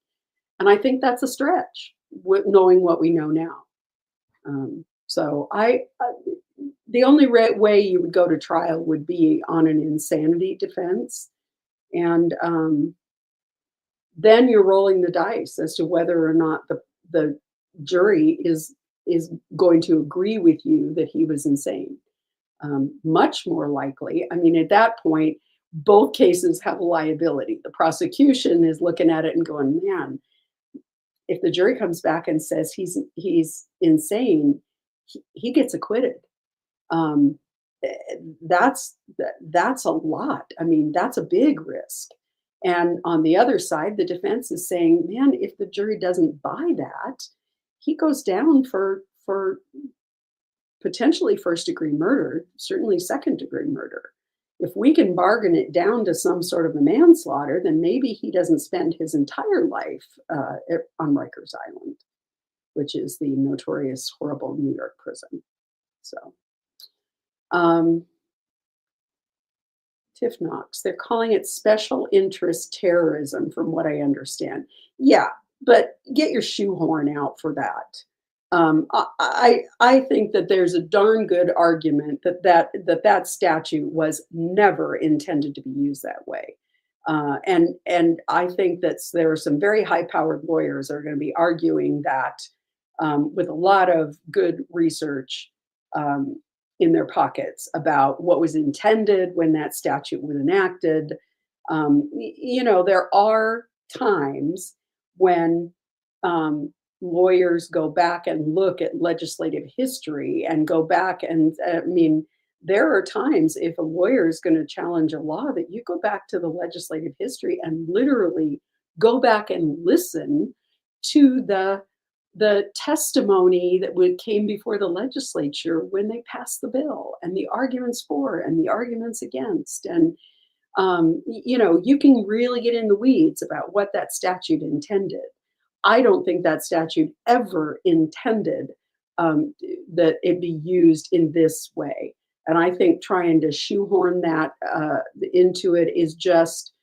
And I think that's a stretch, knowing what we know now. So the only way you would go to trial would be on an insanity defense. And then you're rolling the dice as to whether or not the jury is going to agree with you that he was insane. Much more likely, I mean, at that point, both cases have a liability. The prosecution is looking at it and going, man, if the jury comes back and says he's insane, he gets acquitted. Um, that's a lot. I mean, that's a big risk. And on the other side, the defense is saying, man, if the jury doesn't buy that, he goes down for potentially first degree murder, certainly second degree murder. If we can bargain it down to some sort of a manslaughter, then maybe he doesn't spend his entire life on Rikers Island, which is the notorious, horrible New York prison. So. Um, Tiff Knox, they're calling it special interest terrorism, from what I understand. Yeah, but get your shoehorn out for that. I think that there's a darn good argument that statute was never intended to be used that way. And I think that there are some very high-powered lawyers that are going to be arguing that with a lot of good research um, in their pockets about what was intended when that statute was enacted. There are times when lawyers go back and look at legislative history and go back and, there are times if a lawyer is going to challenge a law that you go back to the legislative history and literally go back and listen to the testimony that came before the legislature when they passed the bill, and the arguments for and the arguments against. And you can really get in the weeds about what that statute intended. I don't think that statute ever intended that it be used in this way. And I think trying to shoehorn that into it is just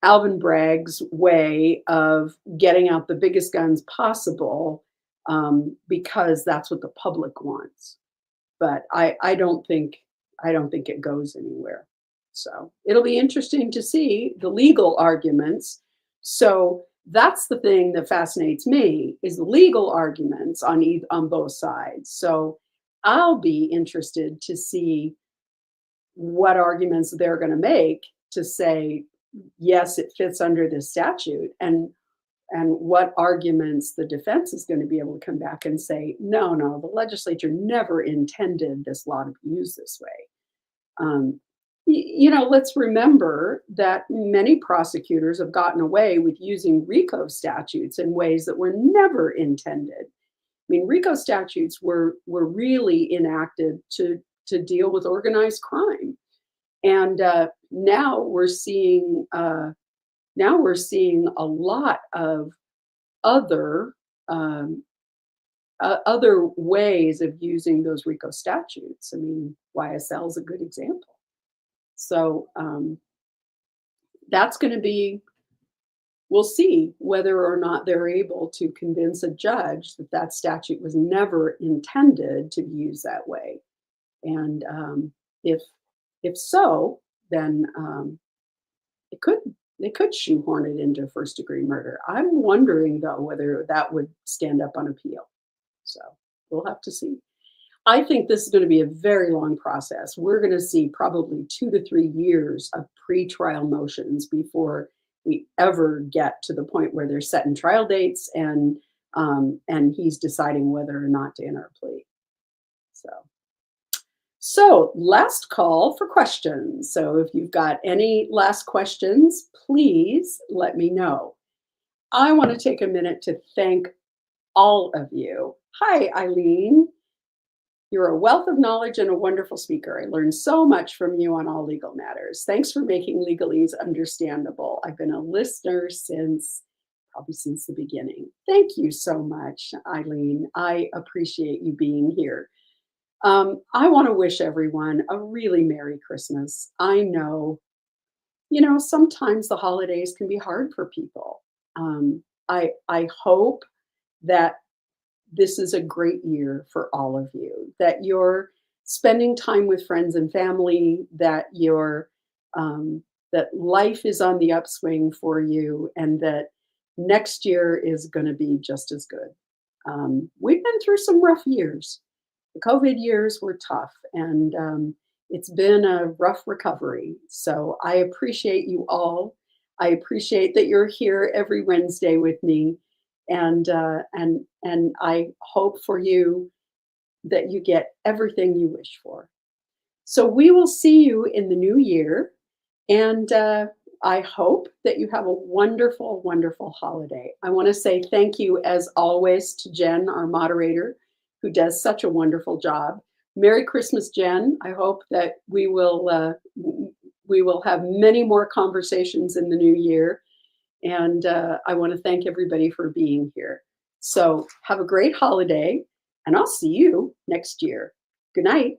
Alvin Bragg's way of getting out the biggest guns possible, because that's what the public wants. But I don't think it goes anywhere. So it'll be interesting to see the legal arguments. So that's the thing that fascinates me, is the legal arguments on both sides. So I'll be interested to see what arguments they're going to make to say yes, it fits under this statute, and what arguments the defense is going to be able to come back and say, no, no, the legislature never intended this law to be used this way. Let's remember that many prosecutors have gotten away with using RICO statutes in ways that were never intended. RICO statutes were really enacted to deal with organized crime, and now we're seeing a lot of other other ways of using those RICO statutes. YSL is a good example. So that's going to be, we'll see whether or not they're able to convince a judge that that statute was never intended to be used that way. And if so, then they could shoehorn it into first-degree murder. I'm wondering, though, whether that would stand up on appeal. So we'll have to see. I think this is going to be a very long process. We're going to see probably 2 to 3 years of pre-trial motions before we ever get to the point where they're setting trial dates and he's deciding whether or not to enter a plea. So last call for questions. So if you've got any last questions, please let me know. I want to take a minute to thank all of you. Hi, Eileen. You're a wealth of knowledge and a wonderful speaker. I learned so much from you on all legal matters. Thanks for making legalese understandable. I've been a listener probably since the beginning. Thank you so much, Eileen. I appreciate you being here. I want to wish everyone a really Merry Christmas. I know, sometimes the holidays can be hard for people. I hope that this is a great year for all of you, that you're spending time with friends and family, that that life is on the upswing for you, and that next year is going to be just as good. We've been through some rough years. The COVID years were tough, and it's been a rough recovery. So I appreciate you all. I appreciate that you're here every Wednesday with me, and I hope for you that you get everything you wish for. So we will see you in the new year, and I hope that you have a wonderful, wonderful holiday. I want to say thank you, as always, to Jen, our moderator, who does such a wonderful job. Merry Christmas, Jen. I hope that we will have many more conversations in the new year. And I want to thank everybody for being here. So have a great holiday, and I'll see you next year. Good night.